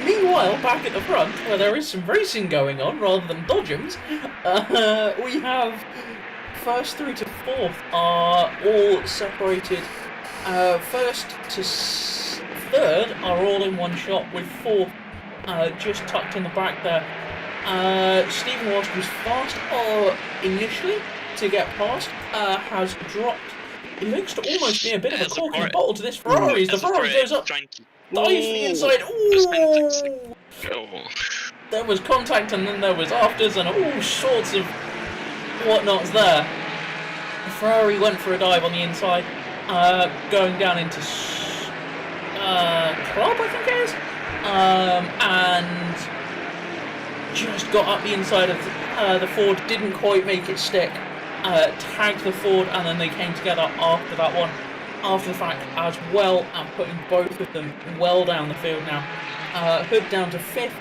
Meanwhile, back at the front, where there is some racing going on rather than dodgems, we have first through to fourth are all separated. First to third are all in one shot, with fourth just tucked in the back there. Stephen Walsh was fast initially to get past, has dropped. It looks to almost be a bit of a corking bottle to this Ferrari. The Ferrari goes up, dives to the inside. Ooh! Oh. There was contact, and then there was afters, and all sorts of whatnots there. The Ferrari went for a dive on the inside, going down into Club, I think it is, and just got up the inside of the Ford, didn't quite make it stick, tagged the Ford, and then they came together after that one, after the fact as well, and putting both of them well down the field now. Hood down to 5th,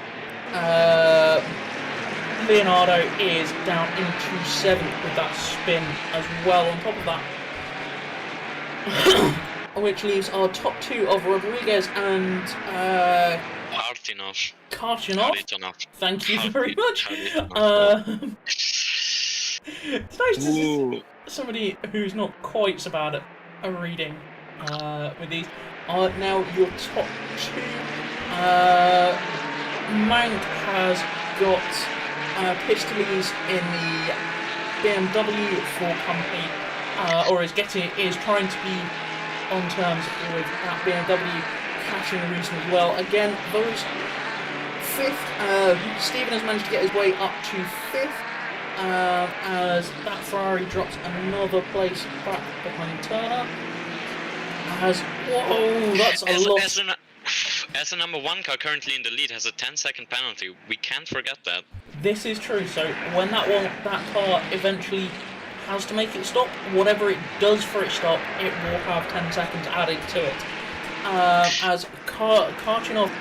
Leonardo is down into 7th with that spin as well on top of that. Which leaves our top 2 of Rodriguez and Karchinov. Thank you very much. It's nice to see somebody who's not quite so bad at reading with these. Now your top 2. Mank has got Pistoles in the BMW for company, or is trying to be on terms with that BMW, catching reasonably well. Again, those 5th, Stephen has managed to get his way up to 5th, as that Ferrari drops another place back behind Turner. Whoa, that's a lot. As a number 1 car currently in the lead has a 10-second penalty, we can't forget that. This is true, so when that car eventually has to make it stop, whatever it does for it stop, it will have 10 seconds added to it. As Karchinov,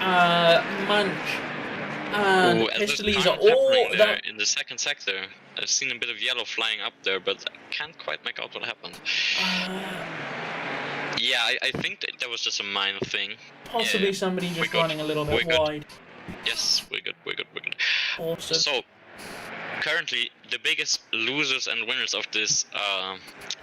Manch, and Pistoles are all there in the second sector. I've seen a bit of yellow flying up there, but I can't quite make out what happened. Yeah, I think that was just a minor thing. Possibly somebody just running a little bit wide. Yes, we're good. Awesome. So, currently, the biggest losers and winners of this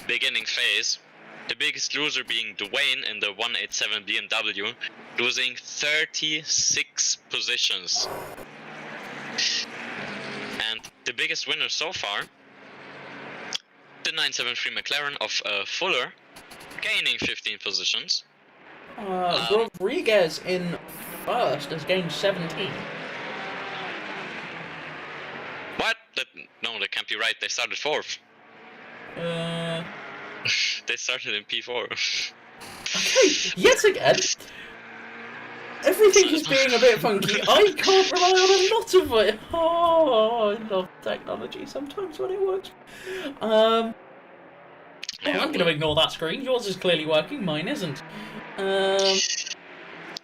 beginning phase, the biggest loser being Dwayne in the 187 BMW, losing 36 positions. And the biggest winner so far, the 973 McLaren of Fuller, gaining 15 positions. Rodriguez in first has gained 17. What? No, that can't be right. They started 4th. They started in P4. Okay, yet again, everything is being a bit funky. I can't rely on a lot of it. Oh, I love technology sometimes when it works. I'm going to ignore that screen. Yours is clearly working, mine isn't.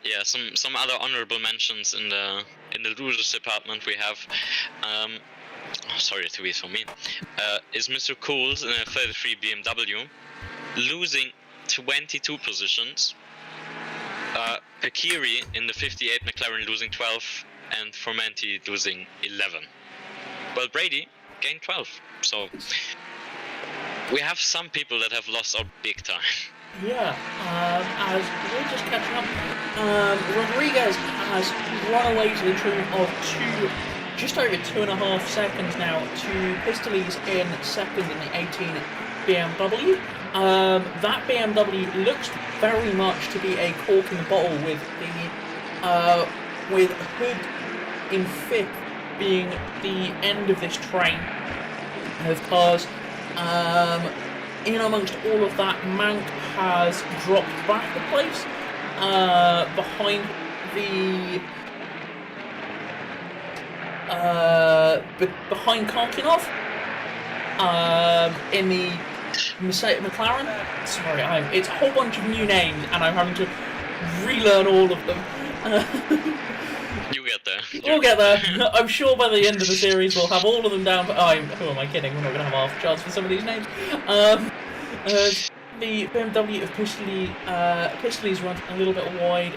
Yeah, some other honorable mentions in the losers department we have. Sorry to be so mean. Is Mr. Cools in a 33 BMW, losing 22 positions. Pekiri in the 58 McLaren losing 12, and Formenti losing 11. Well, Brady gained 12, so we have some people that have lost out big time. Yeah, as we're just catching up, Rodriguez has run away to the tune of just over 2.5 seconds now to Pistoles in second in the 18 BMW. That BMW looks very much to be a cork in the bottle, with Hood in 5th being the end of this train of cars. In amongst all of that, Mank has dropped back a place behind behind Karchinov in the McLaren. Sorry, it's a whole bunch of new names, and I'm having to relearn all of them. You get there. We'll get there. I'm sure by the end of the series we'll have all of them down. Who am I kidding? We're not going to have half a chance for some of these names. The BMW of Pistoles runs a little bit wide,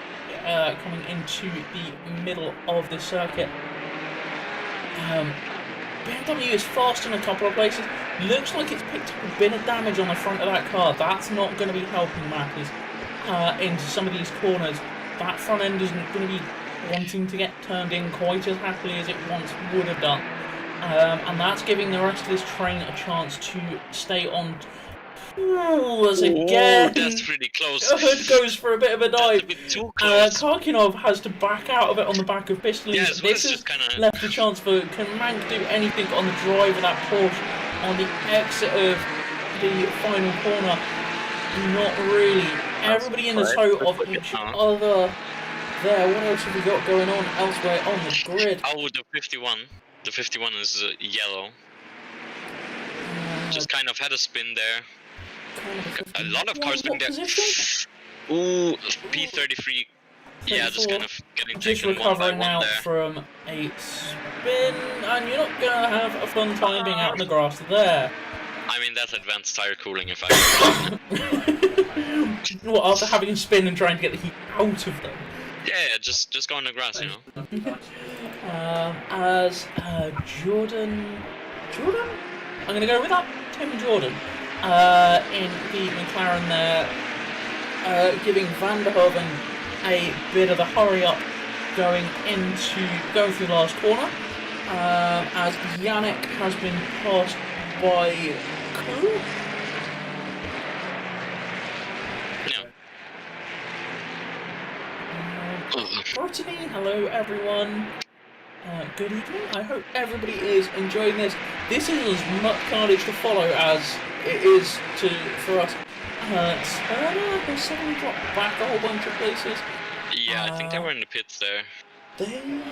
coming into the middle of the circuit. BMW is fast in a couple of places. Looks like it's picked up a bit of damage on the front of that car. That's not going to be helping matters into some of these corners. That front end isn't going to be wanting to get turned in quite as happily as it once would have done. And that's giving the rest of this train a chance to stay on. As again, that's pretty close. Hood goes for a bit of a dive. That's a bit too close. Karkinov has to back out of it on the back of Pistolies. Yeah, so this it's has just kinda... left a chance for, can Mank do anything on the drive of that Porsche on the exit of the final corner? Not really. Everybody in the tow of each other there. What else have we got going on elsewhere on the grid? Oh, the 51. The 51 is yellow. Just kind of had a spin there. A lot of cars being there. Ooh, P33. Yeah, just kind of getting just taken one by recovering one now there. from a spin, and you're not gonna have a fun time being out in the grass there. I mean, that's advanced tire cooling if I can. What, after having a spin and trying to get the heat out of them? Yeah, just go on the grass, you know. As Jordan? I'm gonna go with that. Tim Jordan. In the McLaren there, giving Van der Hoven a bit of a hurry up going through the last corner. As Yannick has been passed by Koo. Brittany, hello everyone. Good evening. I hope everybody is enjoying this. This is as much carnage to follow as it is for us. Turner has suddenly dropped back a whole bunch of places. Yeah, I think they were in the pits there. I'm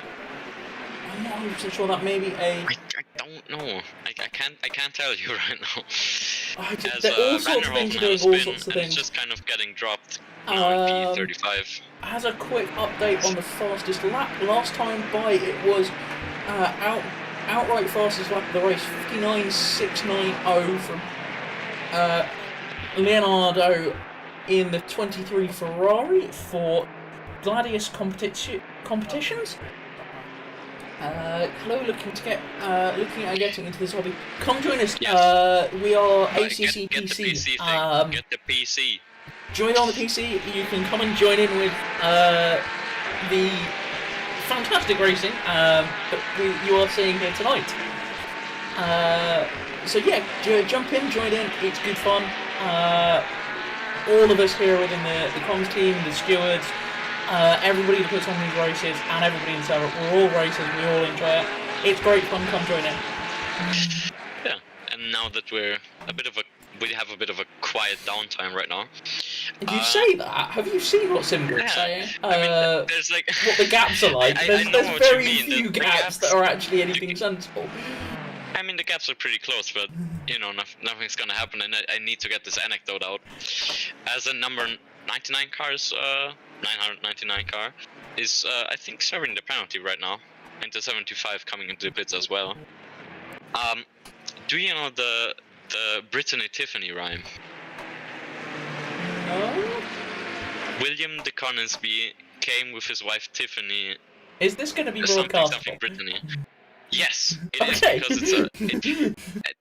not 100% sure that maybe a. I don't know. I can't tell you right now. All sorts of things are doing all sorts of things. It's just kind of getting dropped. P35. As a quick update on the fastest lap, last time by it was outright fastest lap of the race, 59.690 from Leonardo in the 23 Ferrari for Gladius competitions. Hello, looking at getting into this hobby. Come join us. Yes. We are Get ACC the PC. PC thing. Get the PC. Join on the PC. You can come and join in with the fantastic racing that you are seeing here tonight. So yeah, jump in, join in. It's good fun. All of us here within the comms team, the stewards, everybody that puts on these races, and everybody in the server, we're all racers. We all enjoy it. It's great fun. Come join in. Yeah, and now that we have a bit of a quiet downtime right now. Did you say that? Have you seen what Simgrid's saying? I mean, there's like what the gaps are like. I There's know very what you mean. few gaps that are actually anything sensible. I mean, the gaps are pretty close, but you know, nothing's gonna happen, and I need to get this anecdote out. As a number 99 cars, 999 car, is I think serving the penalty right now, and the 75 coming into the pits as well. Do you know the Brittany Tiffany rhyme? No? William de Coningsby came with his wife Tiffany. Is this going to be Something broadcast? Brittany. Yes, it is, Okay. because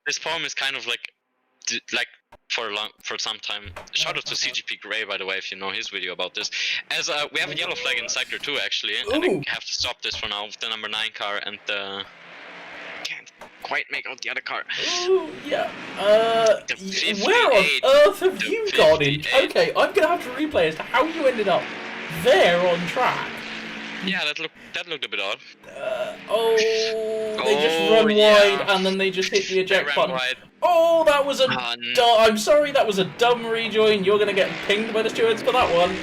this poem is kind of like for some time. Shout out to CGP Grey, by the way, if you know his video about this. As we have a yellow flag in sector 2 actually, and I have to stop this for now with the number 9 car and the. Can't quite make out the other car. Oh, yeah. The 58, Where on earth have you gone in? 58. Okay, I'm gonna have to replay as to how you ended up there on track. Yeah, that looked a bit odd. They just run wide and then they just hit the eject They ran button. wide. Oh, that was a. No. I'm sorry, that was a dumb rejoin. You're gonna get pinged by the stewards for that one.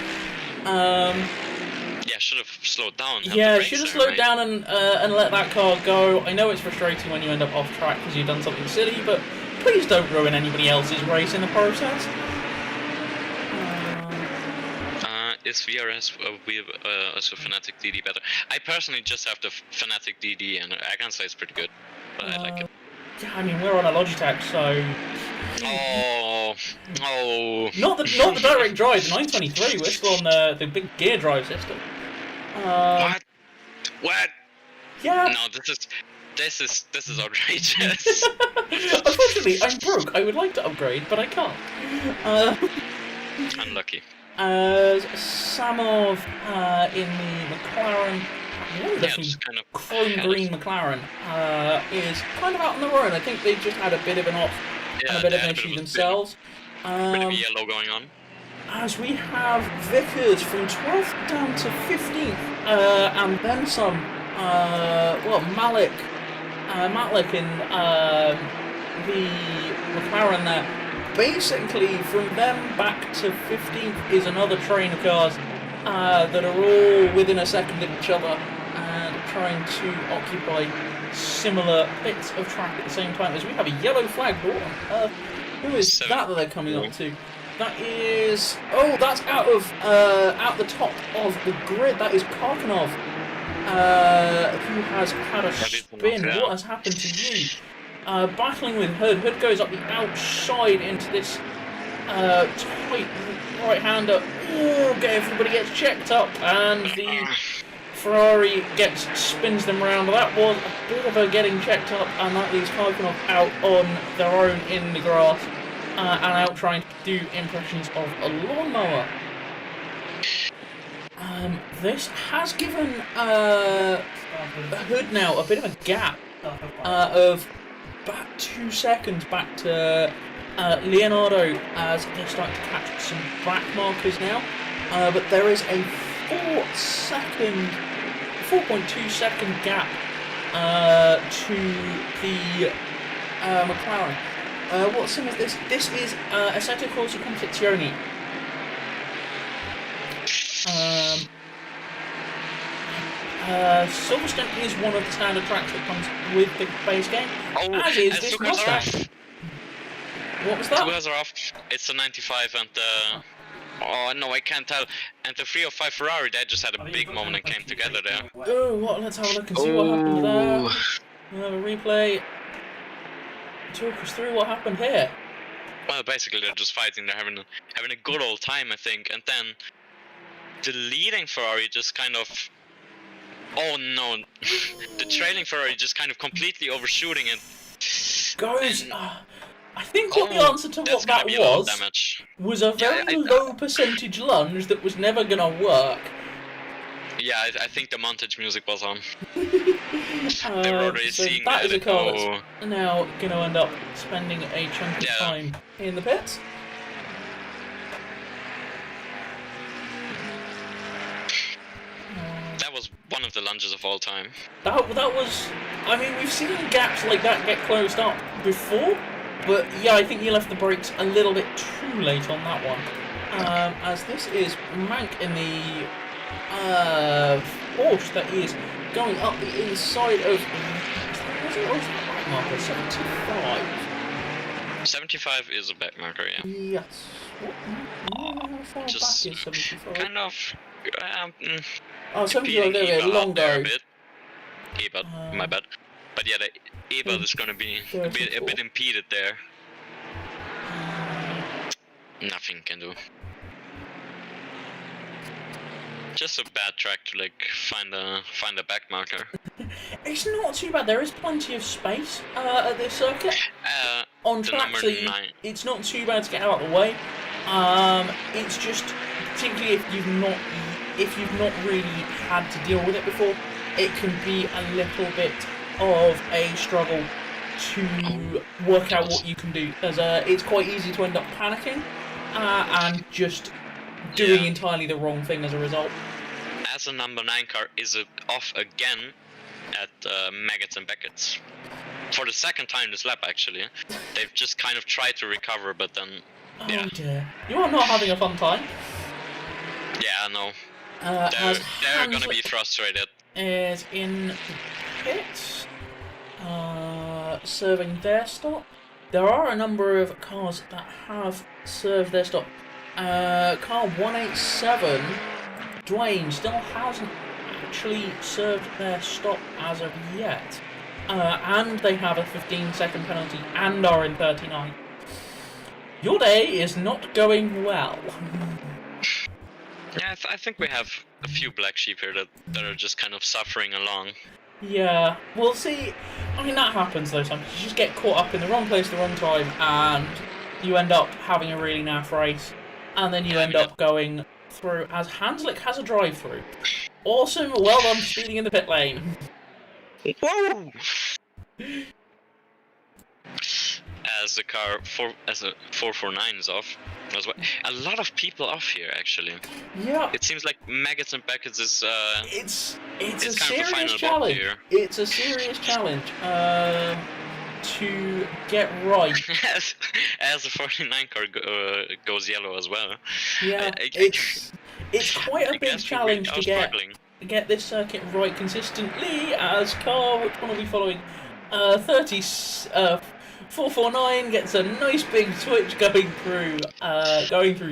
Yeah, should have slowed down. Yeah, should have slowed down and let that car go. I know it's frustrating when you end up off track because you've done something silly, but please don't ruin anybody else's race in the process. Is VRS also Fnatic DD better? I personally just have the Fnatic DD, and I can say it's pretty good, but I like it. Yeah, I mean we're on a Logitech, so. Oh. Not the direct drive, the 923. We're still on the big gear drive system. What? Yeah. No, This is outrageous. Unfortunately, I'm broke. I would like to upgrade, but I can't. Unlucky. Samov in the McLaren, wonderfully just kind of chrome green McLaren, is kind of out on their own. I think they just had a bit of an off and a bit of an issue themselves. Bit of yellow going on. As we have Vickers from 12th down to 15th, and then some, Malik in the McLaren there. Basically, from them back to 15th is another train of cars that are all within a second of each other and trying to occupy similar bits of track at the same time. As we have a yellow flag. Who is that they're coming up to? That is... Oh, that's out the top of the grid. That is Karkanov, who has had a spin. What has happened to you? Battling with Hood. Hood goes up the outside into this tight right-hander. Everybody gets checked up, and the Ferrari spins them around. That was a bit of a getting checked up, and that leaves Karkanov out on their own in the grass, and out trying to do impressions of a lawnmower. This has given Hood now a bit of a gap of about 2 seconds back to Leonardo, as they're starting to catch some back markers now. But there is a 4.2 second gap to the McLaren. What sim is this? This is Assetto Corsa Competizione. Silverstone is one of the standard tracks that comes with the base game, as is this Mustang. What was that? 2 are off. It's a 95 and the... Oh no, I can't tell. And the 305 Ferrari, they just had a big moment and came together there. Oh, what? Let's have a look and see what happened there. We'll have a replay. Talk us through what happened here. Well, basically they're just fighting. They're having a good old time, I think. And then the leading Ferrari just kind of... Oh no, the trailing Ferrari just kind of completely overshooting it. Goes... I think what the answer to what that was a very low percentage lunge that was never going to work. Yeah, I think the montage music was on. They were already seeing that. Is a car that's now going to end up spending a chunk of time in the pits. That was one of the lunges of all time. That was... I mean, we've seen gaps like that get closed up before, but yeah, I think you left the brakes a little bit too late on that one. As this is Mank in the Porsche that is going up the inside of... What's that back marker? 75? 75 is a back marker, yeah. Yes. How far back is 75? Kind of... 75, there we go, long go. Ebert, my bad. But yeah, the Ebert is gonna be a bit impeded there. Nothing can do. Just a bad track to like find a back marker. It's not too bad. There is plenty of space at this circuit. On track, so it's not too bad to get out of the way. It's just particularly if you've not really had to deal with it before, it can be a little bit of a struggle to work out what you can do. As it's quite easy to end up panicking and just doing entirely the wrong thing as a result. As a number 9 car is off again at Maggots and Beckett's. For the second time this lap, actually. They've just kind of tried to recover, but then... Oh dear. You are not having a fun time. Yeah, I know. They're gonna be frustrated. Is in the pits, serving their stop. There are a number of cars that have served their stop. Car 187, Dwayne, still hasn't actually served their stop as of yet. And they have a 15-second penalty and are in 39. Your day is not going well. Yeah, I think we have a few black sheep here that are just kind of suffering along. Yeah, we'll see. I mean, that happens though sometimes. You just get caught up in the wrong place at the wrong time, and you end up having a really naff race, and then you Yeah, I end mean, up going through as Hanslick has a drive-through. Awesome, well done for speeding in the pit lane. whoa! As the car as a 449 is off. As well. A lot of people off here actually. Yeah, It seems like Maggots and Beckett's is it's a kind of the serious final box challenge. here. It's a serious challenge to get right. as the 49 car goes yellow as well. Yeah, I it's quite a big guess we challenge are to struggling. get this circuit right consistently. As car, which one will be following? 449 gets a nice big switch going through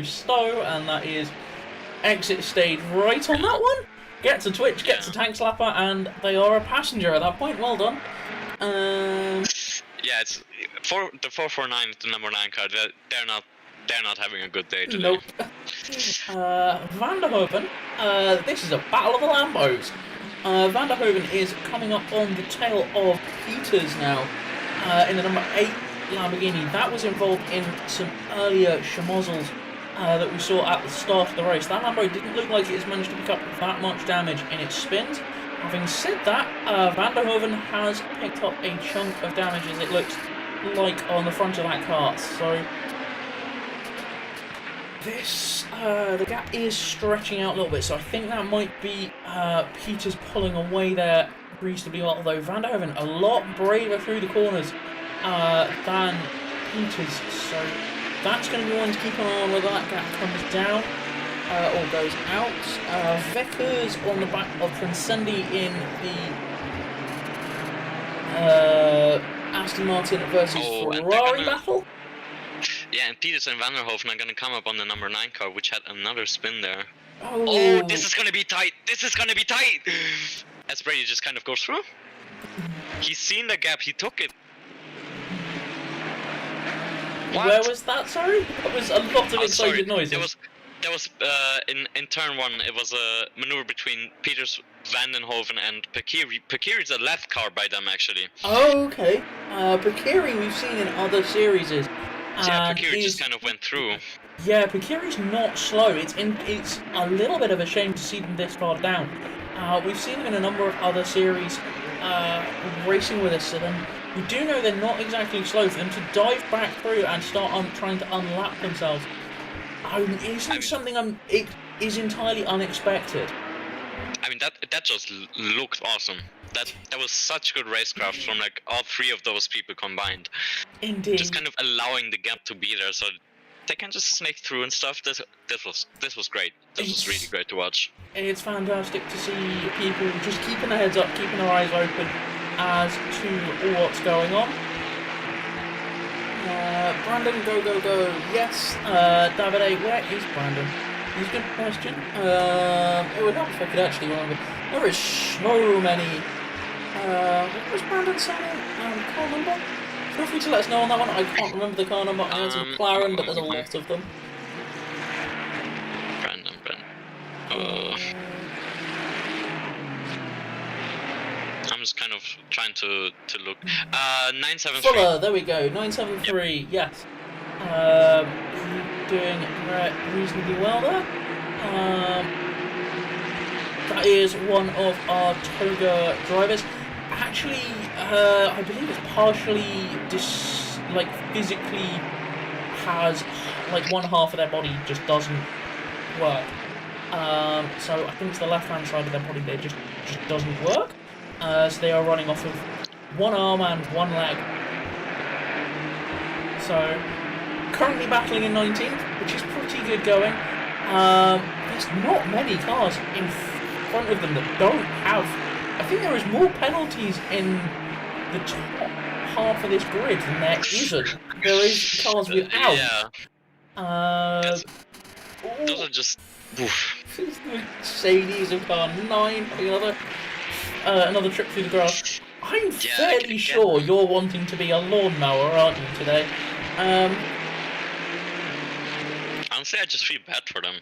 Stowe, and that is exit stage right on that one. Gets a twitch, gets a tank slapper, and they are a passenger at that point. Well done. Yeah, it's for the 449, the number 9 car. They're not having a good day today. Nope. Van der Hoeven. This is a battle of the Lambos. Van der Hoeven is coming up on the tail of Peters now in the number 8 Lamborghini. That was involved in some earlier schmozzles that we saw at the start of the race. That Lambo didn't look like it has managed to pick up that much damage in its spins. Having said that, Van der Hoeven has picked up a chunk of damage, as it looks like, on the front of that car. So this, the gap is stretching out a little bit, so I think that might be Peters pulling away there reasonably well, although Van der Hoeven a lot braver through the corners than Peters, so that's going to be one to keep an eye on whether that gap comes down or goes out. Vickers on the back of Transcendi in the Aston Martin versus Ferrari battle. Yeah, and Peters and Van der Hoeven are gonna come up on the number 9 car, which had another spin there. Oh, this is gonna be tight! This is gonna be tight! As Brady just kind of goes through. He's seen the gap, he took it. What? Where was that, sorry? That was a lot of excited noises. There was in turn 1, it was a maneuver between Peters, Van den Hoeven and Pekiri. Pekiri's a left car by them, actually. Oh, okay. Pekiri we've seen in other series. Yeah, Pekiri just kind of went through. Yeah, Pekiri's not slow. It's a little bit of a shame to see them this far down. We've seen them in a number of other series racing with us, so then we do know they're not exactly slow. For them to dive back through and start trying to unlap themselves it is entirely unexpected. I mean, that just looked awesome. That was such good racecraft from like all 3 of those people combined. Indeed. Just kind of allowing the gap to be there, so they can just snake through and stuff. This was great. This was really great to watch. It's fantastic to see people just keeping their heads up, keeping their eyes open as to what's going on. Brandon, go. Yes. Davide, where is Brandon? It's a good question. It would help if I could actually remember. There is so many. What was Brandon's surname? Car number? Feel free to let us know on that one. I can't remember the car number. I know it's a McLaren, but there's a lot of them. Brandon. I'm just kind of trying to look. 973. Fuller, there we go. 973. Yes. Doing reasonably well there. That is one of our Toga drivers. Actually, I believe it's partially physically has one half of their body just doesn't work. So I think it's the left-hand side of their body that just doesn't work. So they are running off of one arm and one leg. So currently battling in 19th, which is pretty good going. There's not many cars in front of them that don't have. I think there is more penalties in the top half of this grid than there isn't. There is cars without. Yeah. Those are just. Oof. Mercedes of car 9. Another trip through the grass. I'm fairly sure you're wanting to be a lawnmower, aren't you, today? Honestly, I just feel bad for them.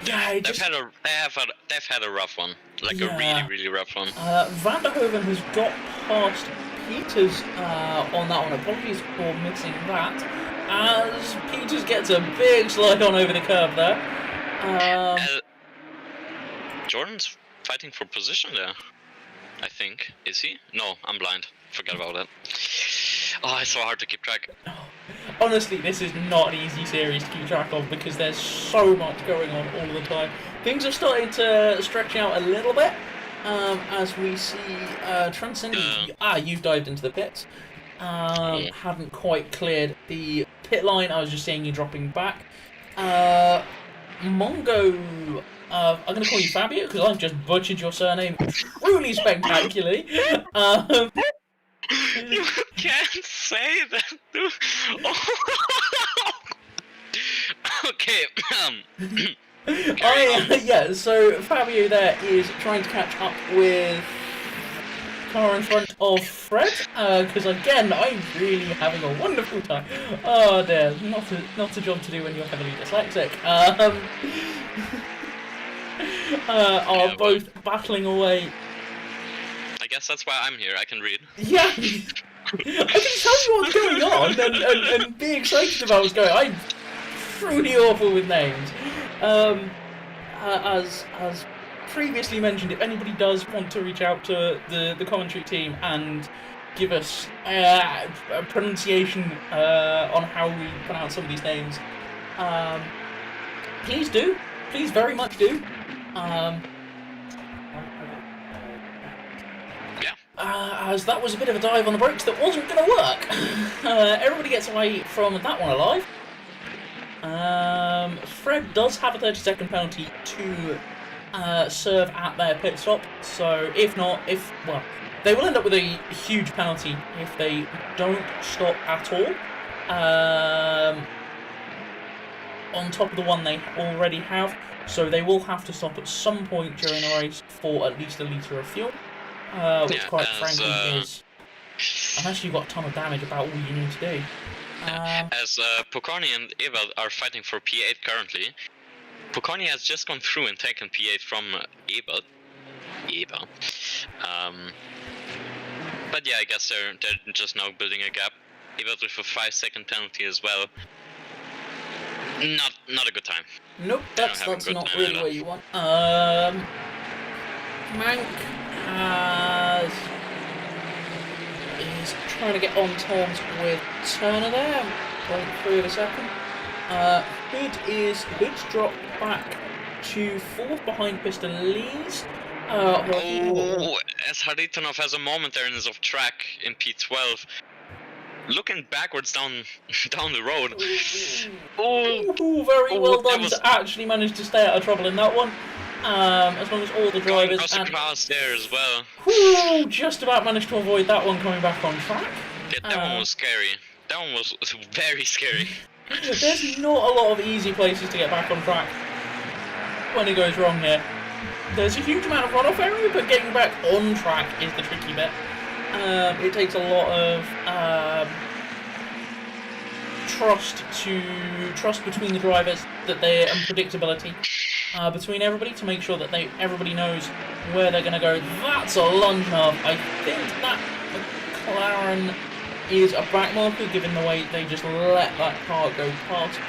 Yeah, they've had a rough one. Like Yeah. a really rough one. Van der Hoeven has got past Peters on that one. Apologies for missing that. As Peters gets a big slide on over the curb there. Jordan's fighting for position there, I think. Is he? No, I'm blind. Forget about that. Oh, it's so hard to keep track. Honestly, this is not an easy series to keep track of because there's so much going on all the time. Things are starting to stretch out a little bit as we see Transcendent. You've dived into the pits. Haven't quite cleared the pit line. I was just seeing you dropping back. Mongo, I'm going to call you Fabio because I've just butchered your surname truly spectacularly. You can't say that. Okay. So Fabio there is trying to catch up with car in front of Fred, because again, I'm really having a wonderful time. Oh dear, not a job to do when you're heavily dyslexic. Are both battling away. I guess that's why I'm here. I can read. Yeah, I can tell you what's going on and be excited about what's going on. I'm truly awful with names. As previously mentioned, if anybody does want to reach out to the commentary team and give us a pronunciation on how we pronounce some of these names, please do. Please very much do. As that was a bit of a dive on the brakes that wasn't going to work. Everybody gets away from that one alive. Fred does have a 30-second penalty to serve at their pit stop, so they will end up with a huge penalty if they don't stop at all. On top of the one they already have, so they will have to stop at some point during the race for at least a litre of fuel, which quite frankly is, unless you've got a ton of damage, about all you need to do. As Pokorny and Ewald are fighting for P8 currently, Pokorny has just gone through and taken P8 from Ewald. But yeah, I guess they're just now building a gap. Ewald with a 5-second penalty as well. Not a good time. Nope, that's not really where you want. Mank is trying to get on terms with Turner there. 0.3 of a second. Hood's dropped back to 4th behind Pistolese. As Haritonov has a moment there and is off track in P12. Looking backwards down the road. Very well done to actually manage to stay out of trouble in that one. As long as all the drivers across there as well. Just about managed to avoid that one coming back on track. Yeah, that one was scary. That one was very scary. There's not a lot of easy places to get back on track when it goes wrong here. There's a huge amount of runoff area, but getting back on track is the tricky bit. It takes a lot of trust between the drivers and predictability between everybody to make sure that everybody knows where they're going to go. That's a lunge knob. I think that McLaren is a back marker given the way they just let that car go past.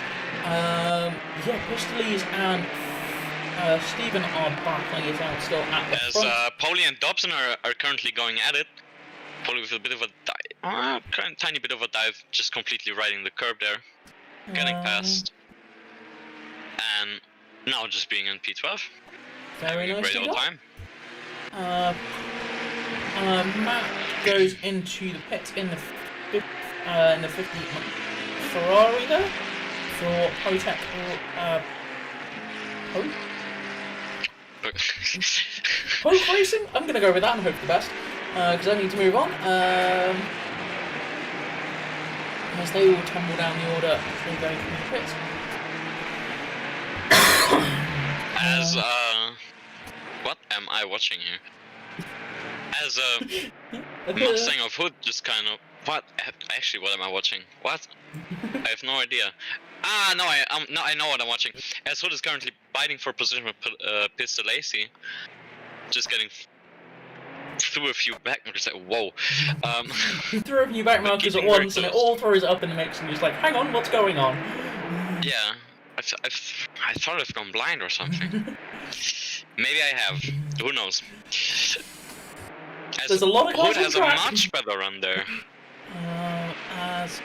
Pistolese and Stephen are battling it out still at the front. As Polly and Dobson are currently going at it. Polly with a bit of a tiny bit of a dive, just completely riding the curb there, getting past, and now just being in P12. Very nice. Great old time. Matt goes into the pit in the 50 Ferrari there for Potec. Poke Racing? I'm going to go with that and hope for the best, because I need to move on. As they all tumble down the order as they go through the pits. What am I watching here? As Mustang of Hood just kind of... What am I watching? What? I have no idea. No, I know what I'm watching. As Hood is currently fighting for position with Pistolese. just getting through a few backmarkers. Like, whoa. You throw a few back markers at keeping very once, and it close. all throws it up in the mix, and you're just like, hang on, what's going on? Yeah, I thought I've gone blind or something. Maybe I have. Who knows? There's a lot of cars Hood on has a track. much better run there. As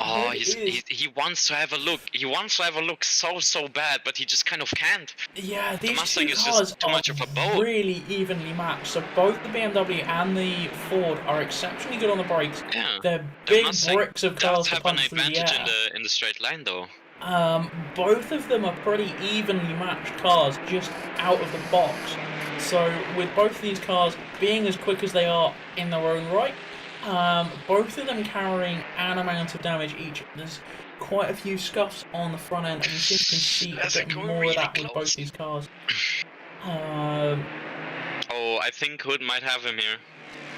Oh, Hood he wants to have a look. He wants to have a look so bad, but he just kind of can't. yeah, these Mustang two is cars just too are much of a boat. really evenly matched. So both the BMW and the Ford are exceptionally good on the brakes. Yeah. They're The big Mustang bricks of does cars to have an punch through the advantage air. in the straight line though. Both of them are pretty evenly matched cars just out of the box. So with both of these cars being as quick as they are in their own right, both of them carrying an amount of damage each. There's quite a few scuffs on the front end, and you can see As a it bit goes more really of that with close. both these cars. Oh, I think Hood might have him here.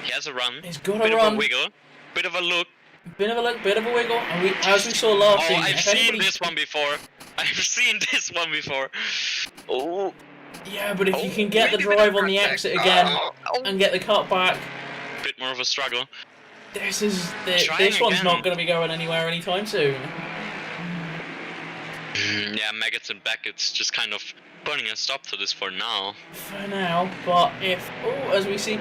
He has a run. He's got Bit a of a run, wiggle. Bit of a look. bit of a look, bit of a wiggle, and as we saw last Oh, season, I've if seen anybody... this one before. I've seen this one before. Oh. Yeah, but if you Oh, can get the really bit drive of on the contact. exit again Oh. and get the cut back, Bit more of a struggle. this one's Trying not again. going to be going anywhere anytime soon. Yeah, Maggots and Beckett's just kind of putting a stop to this for now. For now, but if as we see,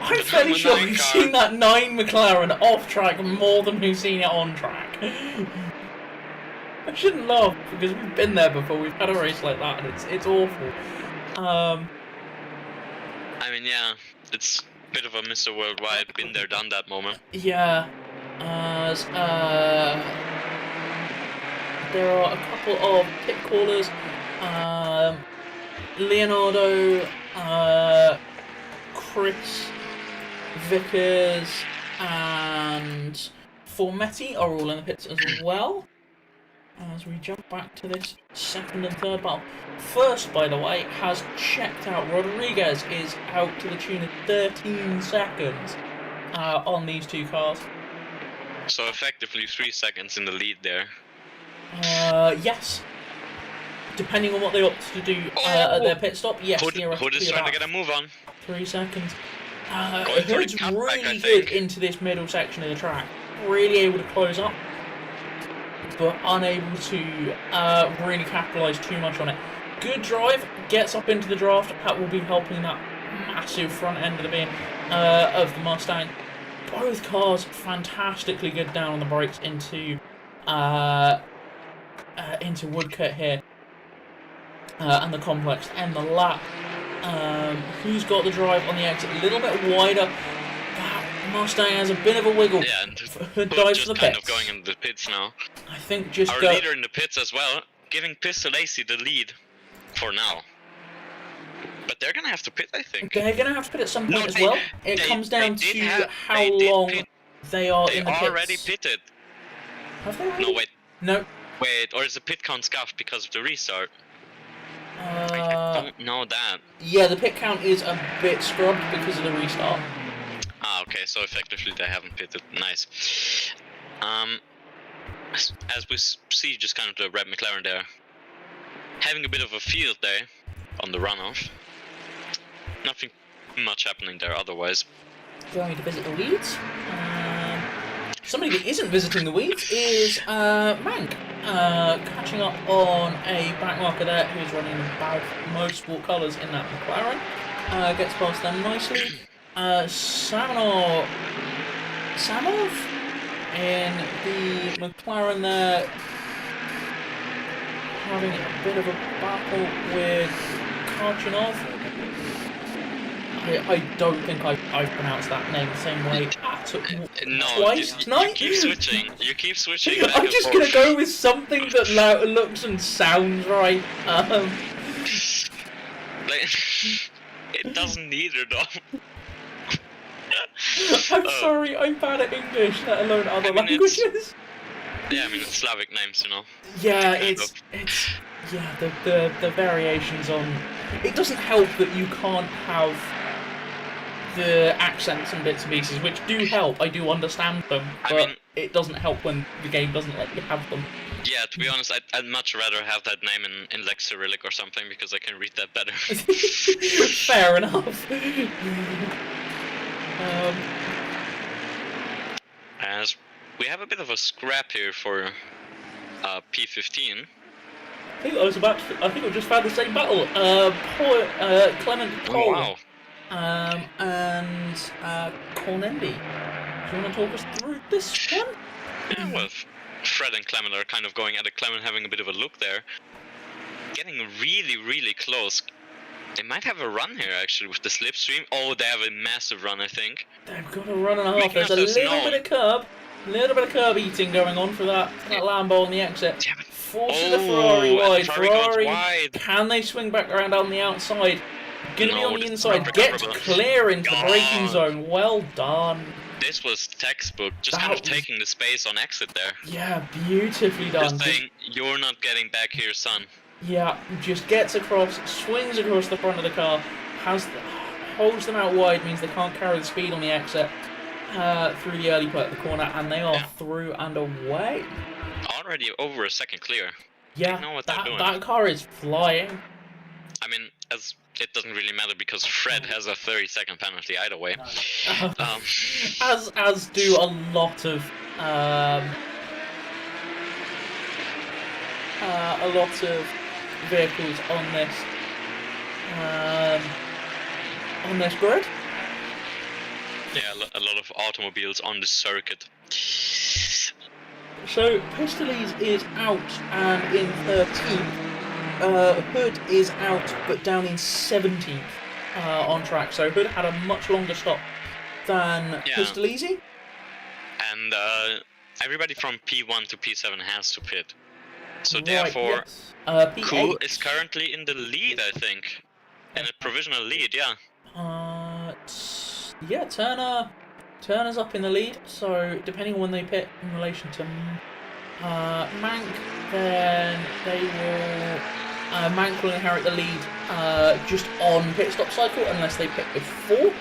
I'm fairly number sure 9 we've car. seen that 9 McLaren off track more than we've seen it on track. I shouldn't laugh because we've been there before. We've had a race like that, and it's awful. I mean, yeah, it's a bit of a Mr. Worldwide, been there, done that moment. Yeah, as there are a couple of pit callers. Leonardo, Chris, Vickers, and Formetti are all in the pits as well. As we jump back to this second and third battle. First, by the way, has checked out. Rodriguez is out to the tune of 13 seconds on these two cars. So effectively 3 seconds in the lead there. Yes. Depending on what they opt to do at their pit stop, yes, Hood theoretically is trying to about get a move on. 3 seconds. Going for the Hood's cutback, really I good think. into this middle section of the track. Really able to close up, but unable to really capitalise too much on it. Good drive, gets up into the draft. That will be helping that massive front end of the Mustang. Both cars fantastically good down on the brakes into Woodcut here, and the complex and the lap. Who's got the drive on the exit? A little bit wider. That Mustang has a bit of a wiggle. Yeah, and Hood Hood dives just for the kind pits. of going into the pits now. I think just Our go. leader in the pits as well, giving Pistol AC the lead for now. But they're gonna have to pit, I think. They're going to have to pit at some point No, as they- well. It comes down they did to have- how they did long pit. they are They in the pits. already pitted. Have they already? No, wait, No. or is the pit count scuffed because of the restart? I don't know that. Yeah, the pit count is a bit scrubbed because of the restart. Ah, okay, so effectively they haven't pitted. Nice. As we see, just kind of the red McLaren there, having a bit of a field day on the runoff. Nothing much happening there otherwise. Going to visit the weeds. Somebody that isn't visiting the weeds is Mank. Catching up on a backmarker there who's running about motorsport colours in that McLaren. Gets past them nicely. Samov in the McLaren there, having a bit of a battle with Karchinov. I don't think I've pronounced that name the same way No, twice you tonight. keep switching. You keep switching back I'm and just forth. gonna go with something that looks and sounds right. Like, it doesn't either though. I'm sorry, I'm bad at English, let alone other I mean, languages. Yeah, I mean it's Slavic names, you know. Yeah, kind it's of. yeah, the variations on. It doesn't help that you can't have the accents and bits and pieces, which do help. I do understand them, I but mean- it doesn't help when the game doesn't let you have them. Yeah, to be honest, I'd much rather have that name in like Cyrillic or something because I can read that better. Fair enough. As we have a bit of a scrap here for P15. I think I just found the same battle. Clement Oh, Cole wow. and Cornendi. Do you want to talk us through this one? Yeah, well, Fred and Clement are kind of going at it. Clement having a bit of a look there. Getting really, really close. They might have a run here, actually, with the slipstream. Oh, they have a massive run, I think. They've got a run and a half. Making There's a ourselves little known. bit of curb eating going on for that Lambo on the exit. Damn it. Forces the Ferrari and wide. the Ferrari goes Ferrari, wide. can they swing back around on the outside? Gonna be No, on the this is inside. not Get recoverable. clear into the braking God. zone. Well done. This was textbook, just That kind of was- taking the space on exit there. Yeah, beautifully done. Just saying, you're not getting back here, son. Yeah, just gets across, swings across the front of the car, holds them out wide, means they can't carry the speed on the exit through the early part of the corner, and they are through and away. Already over a second clear. Yeah, They know what they're doing. that car is flying. I mean, as it doesn't really matter because Fred has a 30-second penalty either way. As do a lot of vehicles on this grid. Yeah, a lot of automobiles on the circuit. So Pistolies is out and in 13th. Hood is out but down in 17th on track. So Hood had a much longer stop than Pistolesi. And everybody from P1 to P7 has to pit. So Right, therefore, yes. Ku P8. is currently in the lead, I think. In a provisional lead, yeah. Yeah, Turner's up in the lead, so depending on when they pit in relation to Mank, then they will Mank will inherit the lead just on pit stop cycle unless they pit before.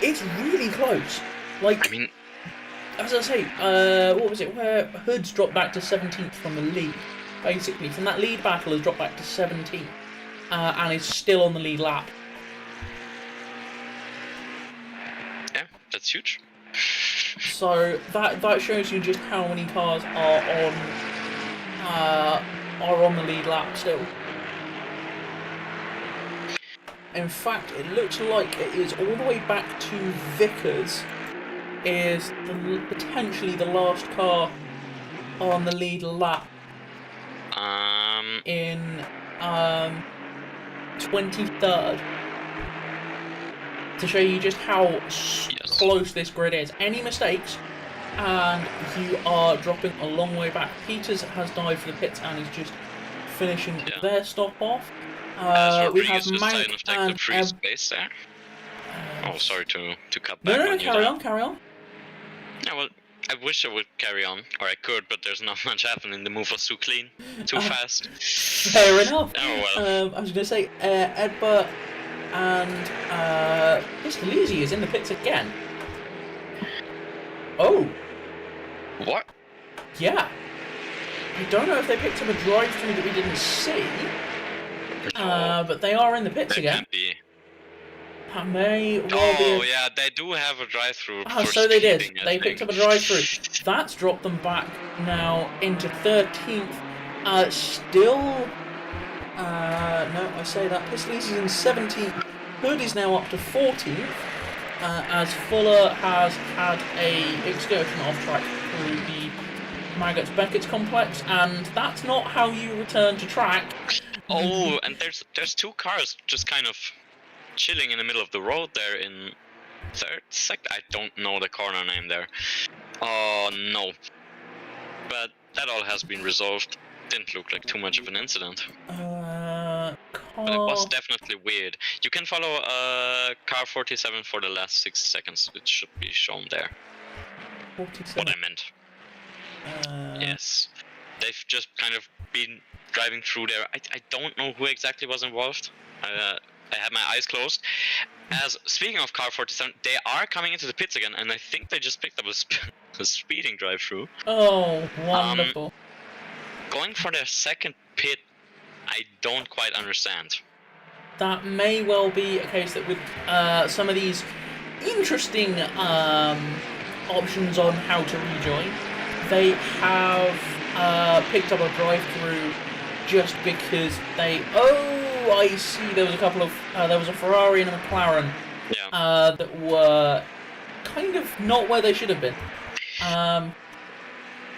It's really close. Like, I mean, as I say, what was it? Where Hood's dropped back to 17th from the lead, basically from that lead battle has dropped back to 17th, and is still on the lead lap. yeah, that's huge. So that shows you just how many cars are on the lead lap still. In fact, it looks like it is all the way back to Vickers. Is potentially the last car on the lead lap in 23rd. To show you just how close this grid is. Any mistakes, and you are dropping a long way back. Peters has dived for the pits and is just finishing their stop off. We have Mank and the free space there. Oh, sorry to cut no, back no, on you. carry on. Yeah, well, I wish I would carry on, or I could, but there's not much happening. The move was too clean, too fast. Fair enough. Oh well. I was going to say, Edbert and Pistolesi is in the pits again. Oh. What? Yeah. I don't know if they picked up a drive-through that we didn't see, No, but they are in the pits they again. can't be. That may well be. Oh yeah, they do have a drive-through. Oh, for so they did. speeding, I They think. picked up a drive-through. That's dropped them back now into 13th. Still. No, I say that. Pistolesi is in 17th. Hood is now up to 14th. As Fuller has had a excursion off track through the Maggots-Beckett's complex, and that's not how you return to track. Oh, and there's two cars just kind of chilling in the middle of the road there in third sector. I don't know the corner name there. Oh no. But that all has been resolved. Didn't look like too much of an incident. But it was definitely weird. You can follow car 47 for the last 6 seconds. It should be shown there. 47. What I meant. Yes. They've just kind of been driving through there. I don't know who exactly was involved. I had my eyes closed. As speaking of car 47, they are coming into the pits again, and I think they just picked up a speeding drive-through. Oh, wonderful. going for their second pit, I don't quite understand. That may well be a case that with some of these interesting options on how to rejoin, they have picked up a drive-through just because they... Oh, I see. There was a couple of... there was a Ferrari and a McLaren that were kind of not where they should have been.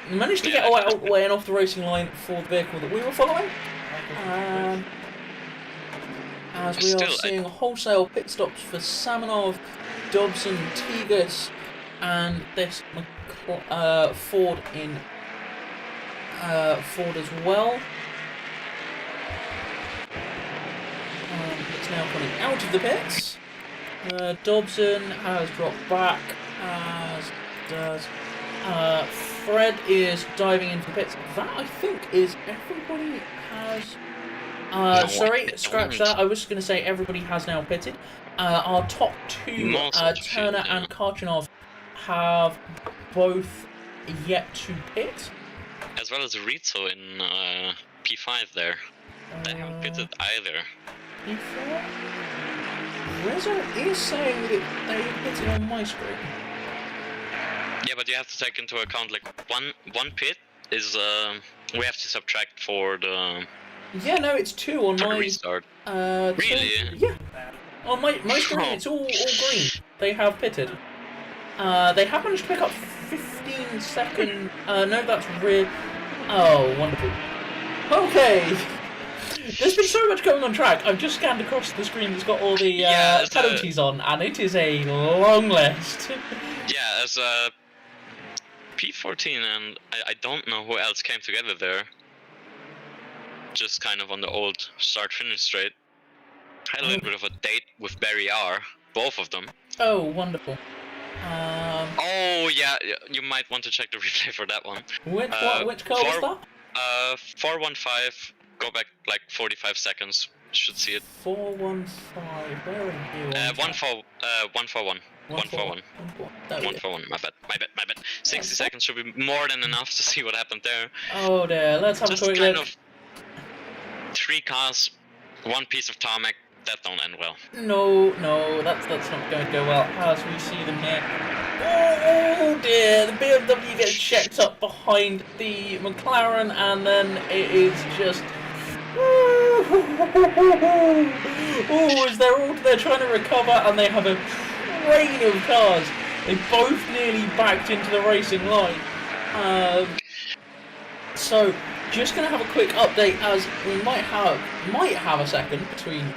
Managed to get away and off the racing line for the vehicle that we were following. As we are seeing wholesale pit stops for Samanov, Dobson, Tegas, and this Ford in Ford as well. It's now coming out of the pits. Dobson has dropped back, as does Fred is diving into the pits. That, I think, is everybody has... sorry, scratch that. I was going to say everybody has now pitted. Our top two, Turner and Karchinov, have both yet to pit. As well as Rizzo in P5 there. They haven't pitted either. P4? Rizzo is saying that they pitted on my screen. Yeah, but you have to take into account, like, one pit is, we have to subtract for the... Yeah, no, it's 2 on my... restart. Really? Yeah. On my screen, it's all green. They have pitted. They have managed to pick up 15 second... no, that's rear... Oh, wonderful. Okay. There's been so much going on track. I've just scanned across the screen that's got all the penalties on, and it is a long list. Yeah, as P14 and I don't know who else came together there. Just kind of on the old start-finish straight. Had a little bit of a date with Barry R, both of them. Oh, wonderful. Oh yeah, you might want to check the replay for that one. Which car was that? 415. Go back like 45 seconds. Should see it. 415. Where are you? 141. 141. 141. My bad. 60 seconds should be more than enough to see what happened there. Oh dear. Let's have a quick look. Of 3 cars, 1 piece of tarmac. That don't end well. No, that's not going to go well. As we see them here. Oh dear, the BMW gets checked up behind the McLaren, and then it is just... Oh, as they're trying to recover, and they have a train of cars. They both nearly backed into the racing line. So, just going to have a quick update, as we might have a second between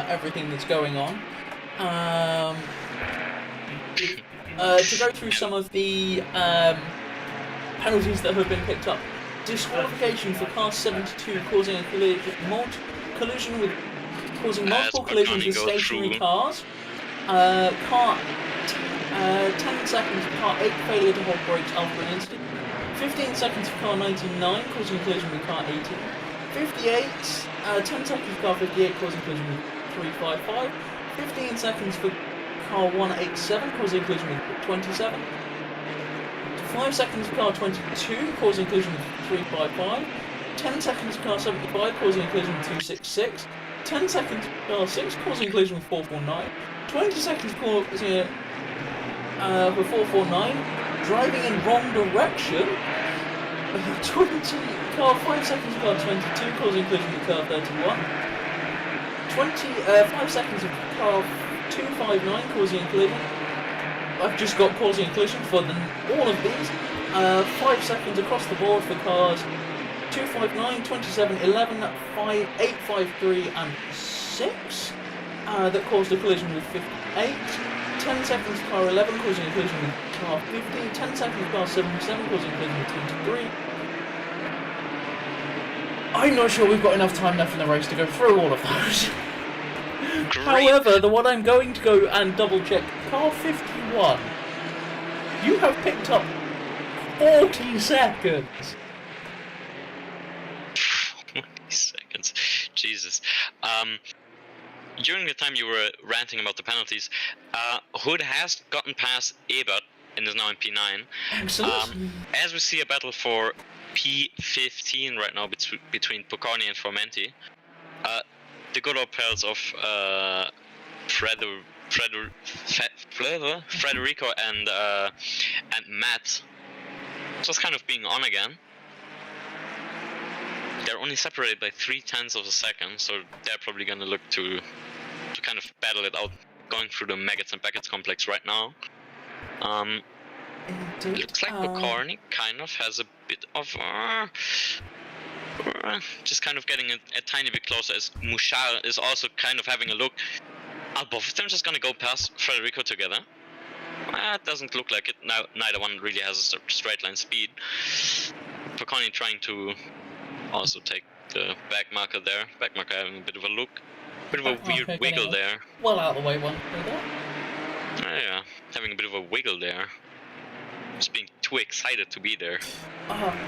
everything that's going on. To go through some of the penalties that have been picked up. Disqualification for car 72 causing a collision with multiple collisions with stationary cars. Car 10 seconds for car 8 failure to hold brakes after an incident. 15 seconds for car 99 causing a collision with car 18. 58, 10 seconds for car 58 causing a collision with 355. 15 seconds for car 187 causing a collision with 27. 5 seconds for car 22 causing a collision with 355. 10 seconds for car 75 causing a collision with 266. 10 seconds for car 6 causing a collision with 449. 20 seconds causing with 449. Driving in wrong direction. 5 seconds of car 22 causing collision with car 31. 5 seconds of car 259 causing a collision. I've just got causing a collision for all of these. 5 seconds across the board for cars 259, 27, 11, 5, 8, 5, 3 and 6 that caused a collision with 58. 10 seconds for car 11 causing a collision with car 50. 10 seconds for car 77 causing a collision with 23. I'm not sure we've got enough time left in the race to go through all of those. However, the one I'm going to go and double check, car 51, you have picked up 40 seconds. 40 seconds. Jesus. During the time you were ranting about the penalties, Hood has gotten past Ebert and is now in P9. Excellent. As we see a battle for P15 right now between Pocconi and Formenti. The good old pairs of Federico and Matt just kind of being on again. They're only separated by 0.3 of a second, so they're probably gonna look to kind of battle it out, going through the Maggots and Beckett's complex right now. Looks like Pocconi kind of has a bit of just kind of getting a tiny bit closer, as Mouchard is also kind of having a look. Are both of them just gonna go past Federico together? It doesn't look like it. Now, neither one really has a straight line speed. Pocconi trying to also take the back marker there. Back marker having a bit of a look. Bit of a weird wiggle there. Well out of the way one. Yeah, having a bit of a wiggle there. Just being too excited to be there.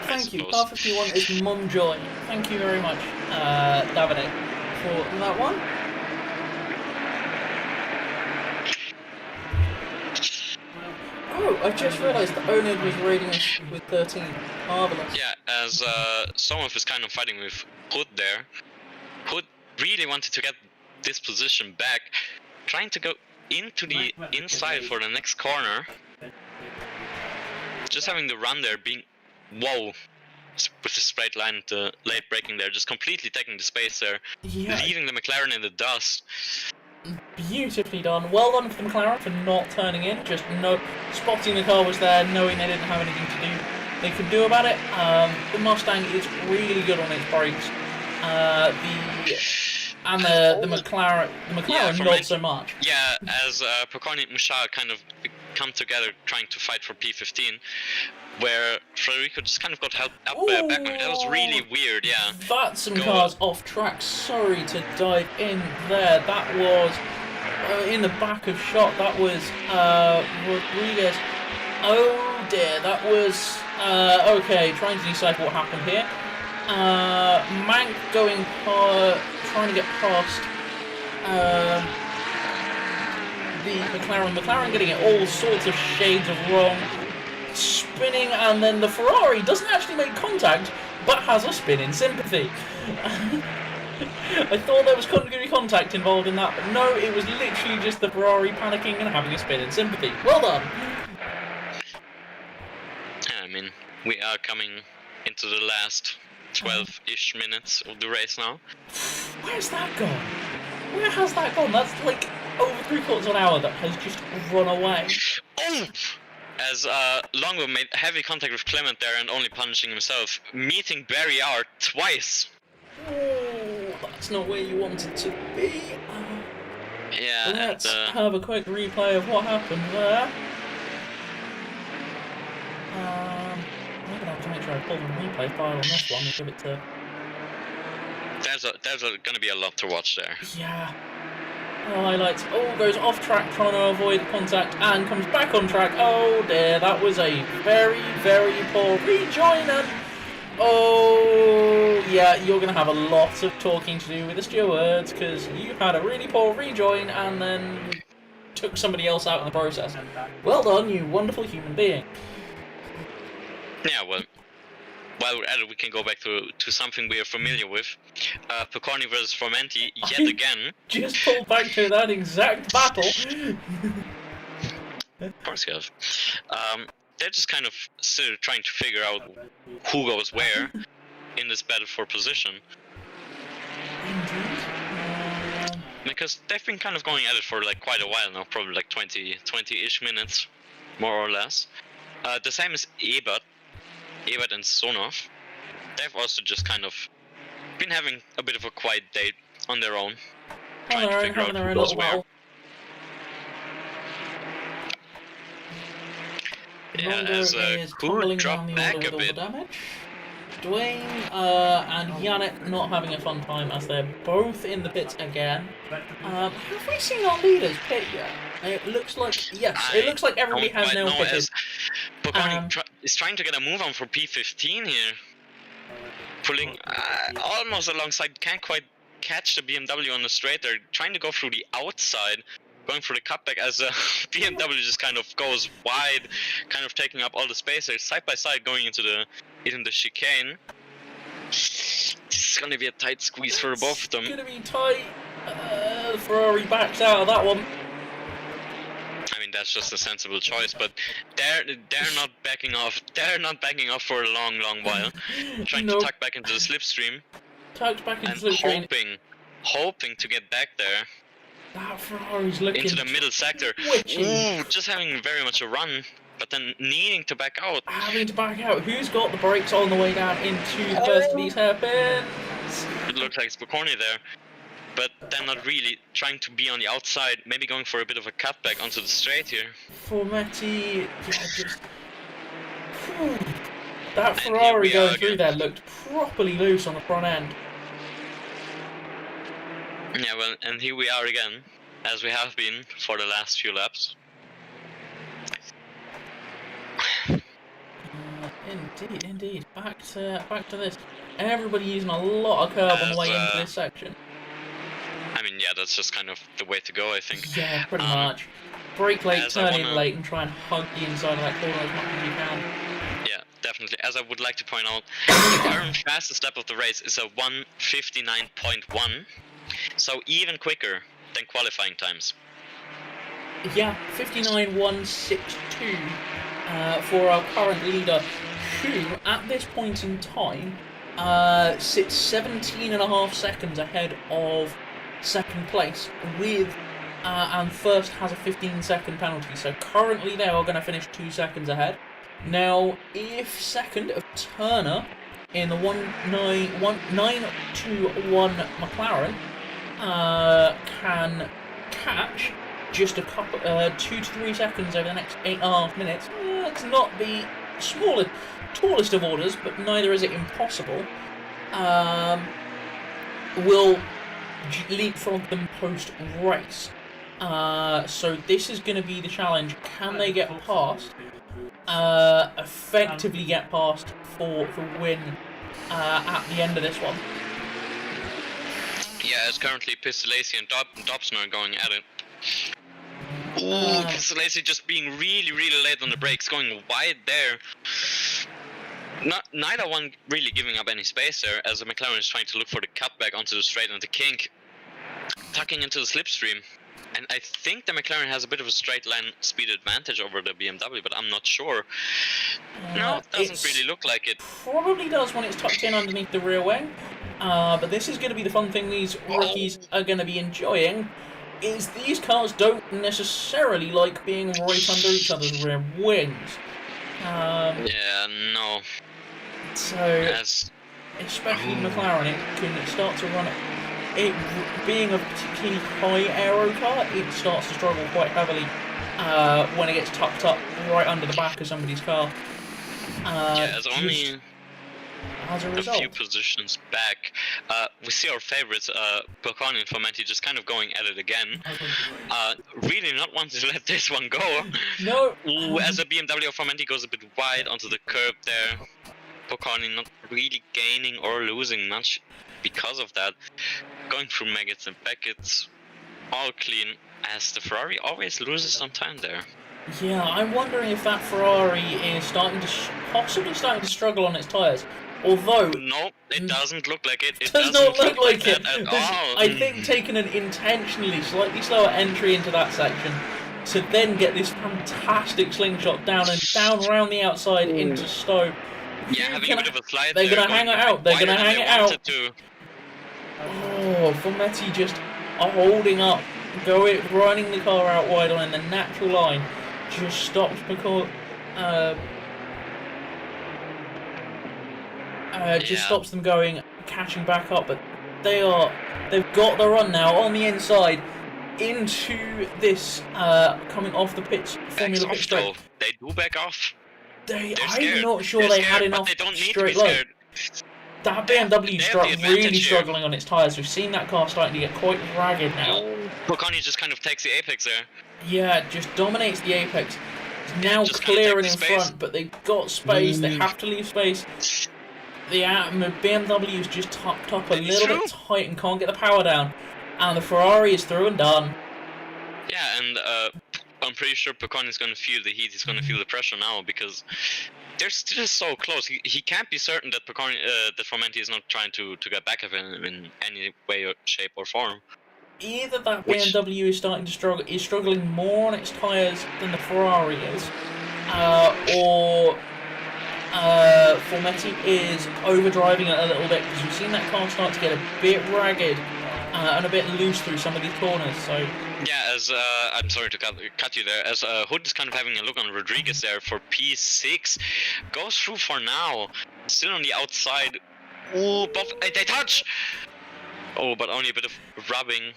Thank you. Car 51 is Mum Joy. Thank you very much, Davide, for that one. Oh, I just realised that Onid was raiding us with 13. Marvellous. Yeah, as Somov is kind of fighting with Hood there. Hood really wanted to get this position back, trying to go into the inside for the next corner. Just having the run there being, whoa, with the straight line, the late braking there, just completely taking the space there, leaving the McLaren in the dust. Beautifully done. Well done for the McLaren for not turning in, just spotting the car was there, knowing they didn't have anything to do they could do about it. The Mustang is really good on its brakes. The McLaren not so much. Yeah, as Pocconi and Mouchard kind of come together trying to fight for P15, where Federico just kind of got held up by a back marker. That was really weird, yeah. That's some cars off track. Sorry to dive in there. That was in the back of shot. That was Rodriguez. Oh dear, that was okay. Trying to decipher what happened here. Mank going trying to get past the McLaren getting it all sorts of shades of wrong, spinning, and then the Ferrari doesn't actually make contact but has a spin in sympathy. I thought there was going to be contact involved in that, but no, it was literally just the Ferrari panicking and having a spin in sympathy. Well done. I mean, we are coming into the last 12-ish minutes of the race now. Where's that gone? Where has that gone? That's like over 3/4 of an hour that has just run away. Oh! As Longo made heavy contact with Clement there and only punishing himself, meeting Barry R twice. Oh, that's not where you wanted to be. Yeah, let's have a quick replay of what happened there. I'm gonna have to make sure I pull the replay file on this one and give it to. There's gonna be a lot to watch there. Yeah. Highlights. Oh, goes off track trying to avoid contact and comes back on track. Oh dear, that was a very, very poor rejoin. And oh yeah, you're gonna have a lot of talking to do with the stewards because you had a really poor rejoin and then took somebody else out in the process. Well done, you wonderful human being. Yeah, well, while we're at it, we can go back to something we are familiar with. Pocconi versus Formenti, yet again. Just pulled back to that exact battle. Of course you have. They're just kind of still trying to figure out who goes where in this battle for position. Indeed. Because they've been kind of going at it for like quite a while now, probably like 20-ish minutes, more or less. The same as Ebert and Sonov. They've also just kind of been having a bit of a quiet day on their own, trying to figure out who goes where. Yeah, as Kuhn dropped back a bit. Dwayne and Yannick not having a fun time as they're both in the pits again. Have we seen our leaders pit yet? It looks like, yes, it looks like everybody has now pitted. Pocconi is trying to get a move on for P15 here. Pulling almost alongside, can't quite catch the BMW on the straight. They're trying to go through the outside, going for the cutback as BMW just kind of goes wide, kind of taking up all the space. They're side by side going into the in the chicane. It's gonna be a tight squeeze for both of them. It's gonna be tight. Ferrari backs out of that one. I mean, that's just a sensible choice, but they're not backing off. They're not backing off for a long while. Trying to tuck back into the slipstream. Tucked back into and the slipstream. hoping to get back there. That Ferrari's looking into the middle sector. twitchy. Ooh, just having very much a run, but then needing to back out. Having to back out. Who's got the brakes on the way down into the first of these hairpins? It looks like Spokone there, but they're not really trying to be on the outside. Maybe going for a bit of a cutback onto the straight here. Formetti, yeah, just... That Ferrari going through there looked properly loose on the front end. Yeah, well, and here we are again, as we have been for the last few laps. Indeed. Back to this. Everybody using a lot of curb on the way into this section. I mean, yeah, that's just kind of the way to go, I think. Yeah, pretty much. Brake late, turn in late, and try and hug the inside of that corner as much as you can. Yeah, definitely. As I would like to point out, the current fastest lap of the race is a 1:59.1, so even quicker than qualifying times. Yeah, 59.162 for our current leader, who at this point in time sits 17.5 seconds ahead of second place with and first has a 15-second penalty. So currently they are going to finish 2 seconds ahead. Now, if second of Turner in the 921 McLaren can catch just a couple 2 to 3 seconds over the next 8.5 minutes, it's not the tallest of orders, but neither is it impossible. Will leapfrog them post-race. So this is going to be the challenge. Can they get past? Effectively get past for the win at the end of this one. Yeah, it's currently Pistolesi and Dobson are going at it. Ooh, Pistolesi just being really late on the brakes, going wide there. Neither one really giving up any space there, as the McLaren is trying to look for the cutback onto the straight and the kink, tucking into the slipstream. And I think the McLaren has a bit of a straight line speed advantage over the BMW, but I'm not sure. No, it doesn't really look like it. Probably does when it's tucked in underneath the rear wing. But this is going to be the fun thing these rookies are going to be enjoying, is these cars don't necessarily like being right under each other's rear wings. Yeah, no. So, especially the McLaren, it can start to run it. Being a particularly high aero car, it starts to struggle quite heavily when it gets tucked up right under the back of somebody's car. Yeah, it's only as a a result. few positions back. We see our favorites, Pateron and Formetti, just kind of going at it again. Really not wanting to let this one go. No. Ooh, as a BMW, Formetti goes a bit wide onto the curb there. Pateron not really gaining or losing much because of that. Going through Maggots and Beckett's, all clean, as the Ferrari always loses some time there. Yeah, I'm wondering if that Ferrari is possibly starting to struggle on its tyres. Although... No, it doesn't look like it. It does not look like that it. at There's, all. I think taking an intentionally slightly slower entry into that section to then get this fantastic slingshot down around the outside into Stowe. Yeah, having a bit of a slide They're there, going to hang it out. They're going to hang it out. To. Oh, Formetti just holding up, running the car out wide on the natural line, just stops because stops them going, catching back up. But they've got the run now on the inside into this coming off the pits Formula pit straight. They do back off. I'm not sure they had enough they don't need straight to be scared. That BMW really here. struggling on its tyres. We've seen that car starting to get quite ragged now. Bocani just kind of takes the apex there. Yeah, just dominates the apex. It's now just clearing kind in of take the front, but they've got space. They have to leave space. The BMW's just tucked up a little bit tight and can't get the power down. And the Ferrari is through and done. Yeah, and I'm pretty sure Pocon is going to feel the heat. He's going to feel the pressure now, because they're still so close. He can't be certain that that Formenti is not trying to get back at him in any way, or shape, or form. Either that BMW is struggling more on its tyres than the Ferrari is, or Formenti is overdriving it a little bit, because we've seen that car start to get a bit ragged and a bit loose through some of these corners. So yeah, as I'm sorry to cut you there. As Hood is kind of having a look on Rodriguez there for P6, goes through for now, still on the outside. Ooh, they touch. Oh, but only a bit of rubbing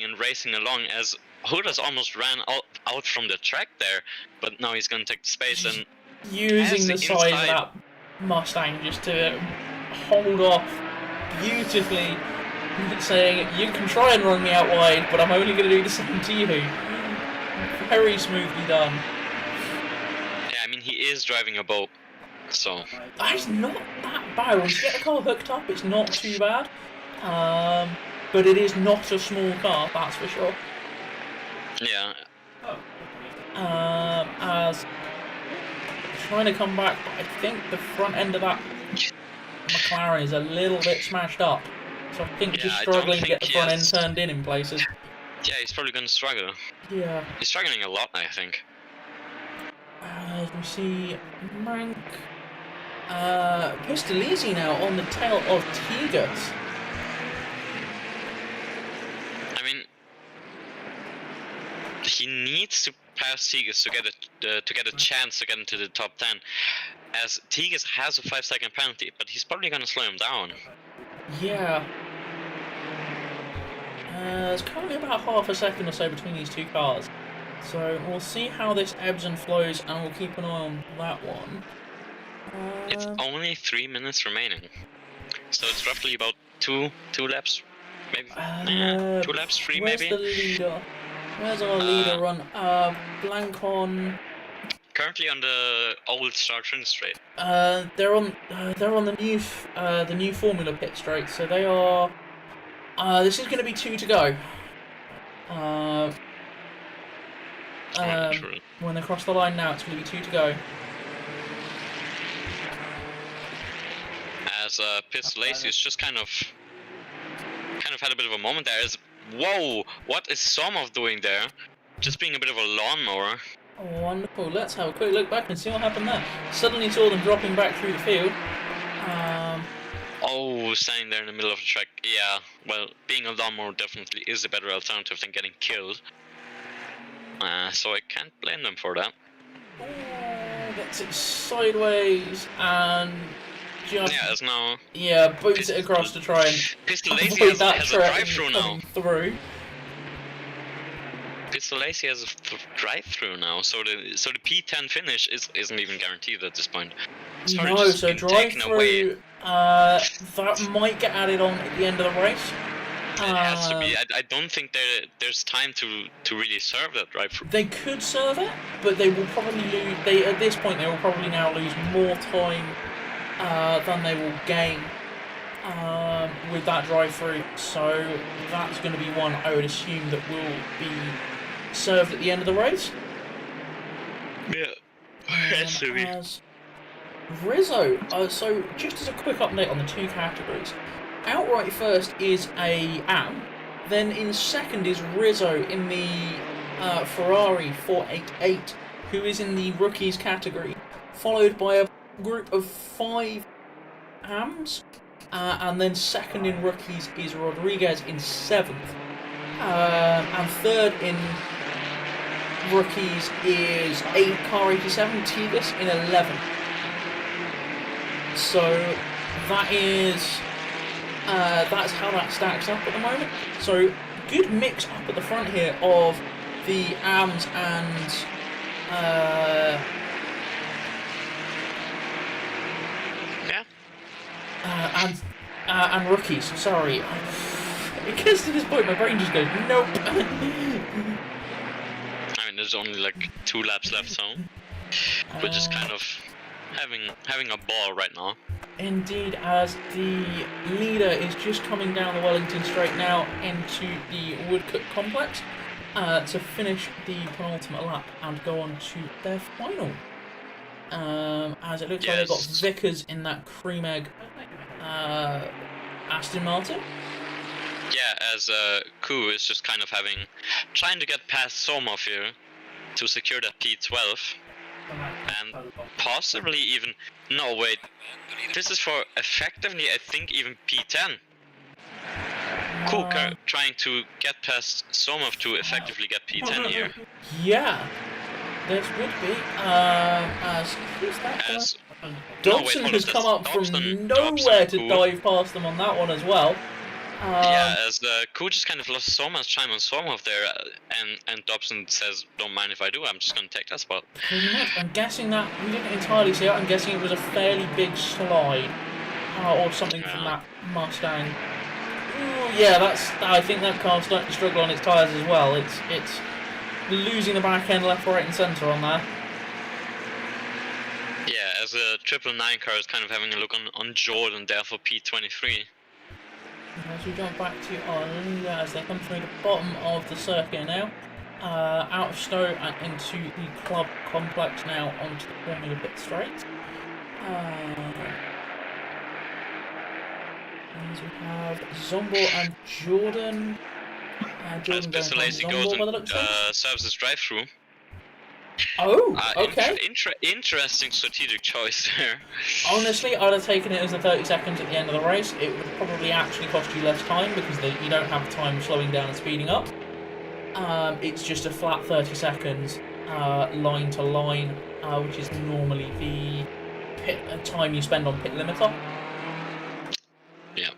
and racing along, as Hood has almost ran out from the track there, but now he's going to take the space and using the side of that Mustang just to hold off beautifully, saying, you can try and run me out wide, but I'm only going to do the same to you. Very smoothly done. Yeah, I mean, he is driving a boat, so... It's not that bad. Once you get the car hooked up, it's not too bad. But it is not a small car, that's for sure. Yeah. As trying to come back, but I think the front end of that McLaren is a little bit smashed up. So I think he's struggling to get the front end turned in places. Yeah, he's probably going to struggle. Yeah. He's struggling a lot, I think. As we see Mank, Pistolesi now on the tail of Tigers. I mean, he needs to pass Tigers to get a chance to get into the top 10, as Tigers has a 5-second penalty, but he's probably going to slow him down. Yeah. There's currently about half a second or so between these two cars. So we'll see how this ebbs and flows, and we'll keep an eye on that one. It's only 3 minutes remaining, so it's roughly about two laps, maybe. 2 laps, 3 maybe. Where's the leader? Where's our leader run? Blancon. Currently on the old start-finish straight. They're on the new Formula pit straight. So they are. This is going to be 2 to go. When they cross the line now, it's going to be 2 to go. As Pistolesi is just kind of had a bit of a moment there. Whoa, what is Somov doing there? Just being a bit of a lawnmower. Oh, wonderful. Let's have a quick look back and see what happened there. Suddenly saw them dropping back through the field. Oh, standing there in the middle of the track. Yeah, well, being a lawnmower definitely is a better alternative than getting killed. So I can't blame them for that. Oh, gets it sideways and just... Yeah, as now... Yeah, boots it across to try and Pistolesi avoid that has a drive-through now. Through. Pistolesi has a drive-through now, so the P10 finish isn't even guaranteed at this point. No, so drive-through, that might get added on at the end of the race. It has to be. I don't think there's time to really serve that drive-through. They could serve it, but they will probably lose. At this point, they will probably now lose more time than they will gain with that drive-through. So that's going to be one I would assume that will be served at the end of the race. Yeah, has to be. As Rizzo. So just as a quick update on the 2 categories. Outright first is a AM, then in second is Rizzo in the Ferrari 488, who is in the rookies category, followed by a group of 5 AMs, and then second in rookies is Rodriguez in 7th, and third in rookies is car 87 Tigris in 11th. So that is... that's how that stacks up at the moment. So, good mix up at the front here of the AMs and and rookies. Sorry, it gets to this point, my brain just goes nope. I mean, there's only like 2 laps left, so we're just kind of having a ball right now. Indeed, as the leader is just coming down the Wellington Straight now into the Woodcote complex to finish the penultimate lap and go on to their final. as it looks like they've got Yes. Vickers in that cream egg Aston Martin. Yeah, as Ku is just kind of trying to get past Somov here to secure that P12 and possibly even. No, wait. This is for effectively, I think, even P10. Ku trying to get past Somov to effectively get P10 here. Yeah, this would be. As who's that guy? As Dobson has come up from nowhere to Ku. dive past them on that one as well. Yeah, as Ku just kind of lost so much time on Somov there, and Dobson says, "Don't mind if I do. I'm just gonna take that spot." Pretty much. I'm guessing that we didn't entirely see it. I'm guessing it was a fairly big slide, or something from that Mustang. Ooh, yeah, I think that car's starting to struggle on its tyres as well. It's losing the back end left, right, and centre on there. Yeah, as a 999 car is kind of having a look on Jordan there for P23. As we jump back to our leader as they come through the bottom of the circuit now, out of snow and into the club complex now onto the Formula Pit Straight. As we have Zombor and Jordan. Jordan going for Lacy Zombor goes by the looks of it. and serves his drive-through. Oh, okay. Interesting strategic choice there. Honestly, I'd have taken it as the 30 seconds at the end of the race. It would probably actually cost you less time because you don't have time slowing down and speeding up. It's just a flat 30 seconds line to line, which is normally the time you spend on pit limiter. Yeah.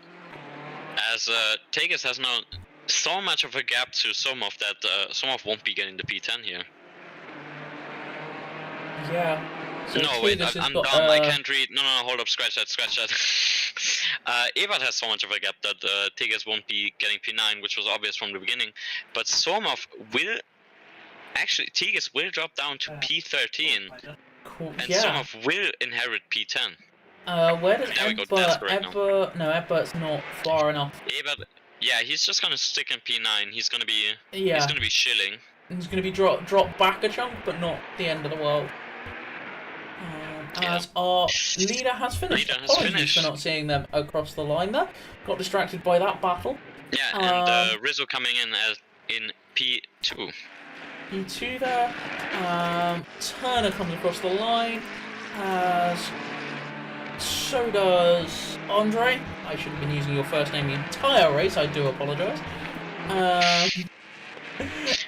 As Tegas has now so much of a gap to Somov that Somov won't be getting the P10 here. Yeah. So No, wait, Tegas has I'm got, dumb. I can't read. No, hold up, scratch that. Ebert has so much of a gap that Tegas won't be getting P9, which was obvious from the beginning. But Somov will. Actually, Tegas will drop down to P13, Cool. and Yeah. Somov will inherit P10. Where does There we go, desperate now. No, Ebert's not far enough. Ebert, yeah, he's just gonna stick in P9. He's gonna be. Yeah. He's gonna be shilling. He's going to be dropped back a chunk, but not the end of the world. As our leader has finished. Apologies for not seeing them across the line there. Got distracted by that battle. Yeah, and Rizzo coming in P2. P2 there. Turner comes across the line. As so does Andre. I should have been using your first name the entire race. I do apologise.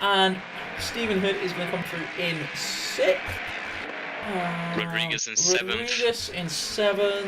And Stephen Hood is going to come through in 6th. Rodriguez in 7th. Rodriguez in 7th.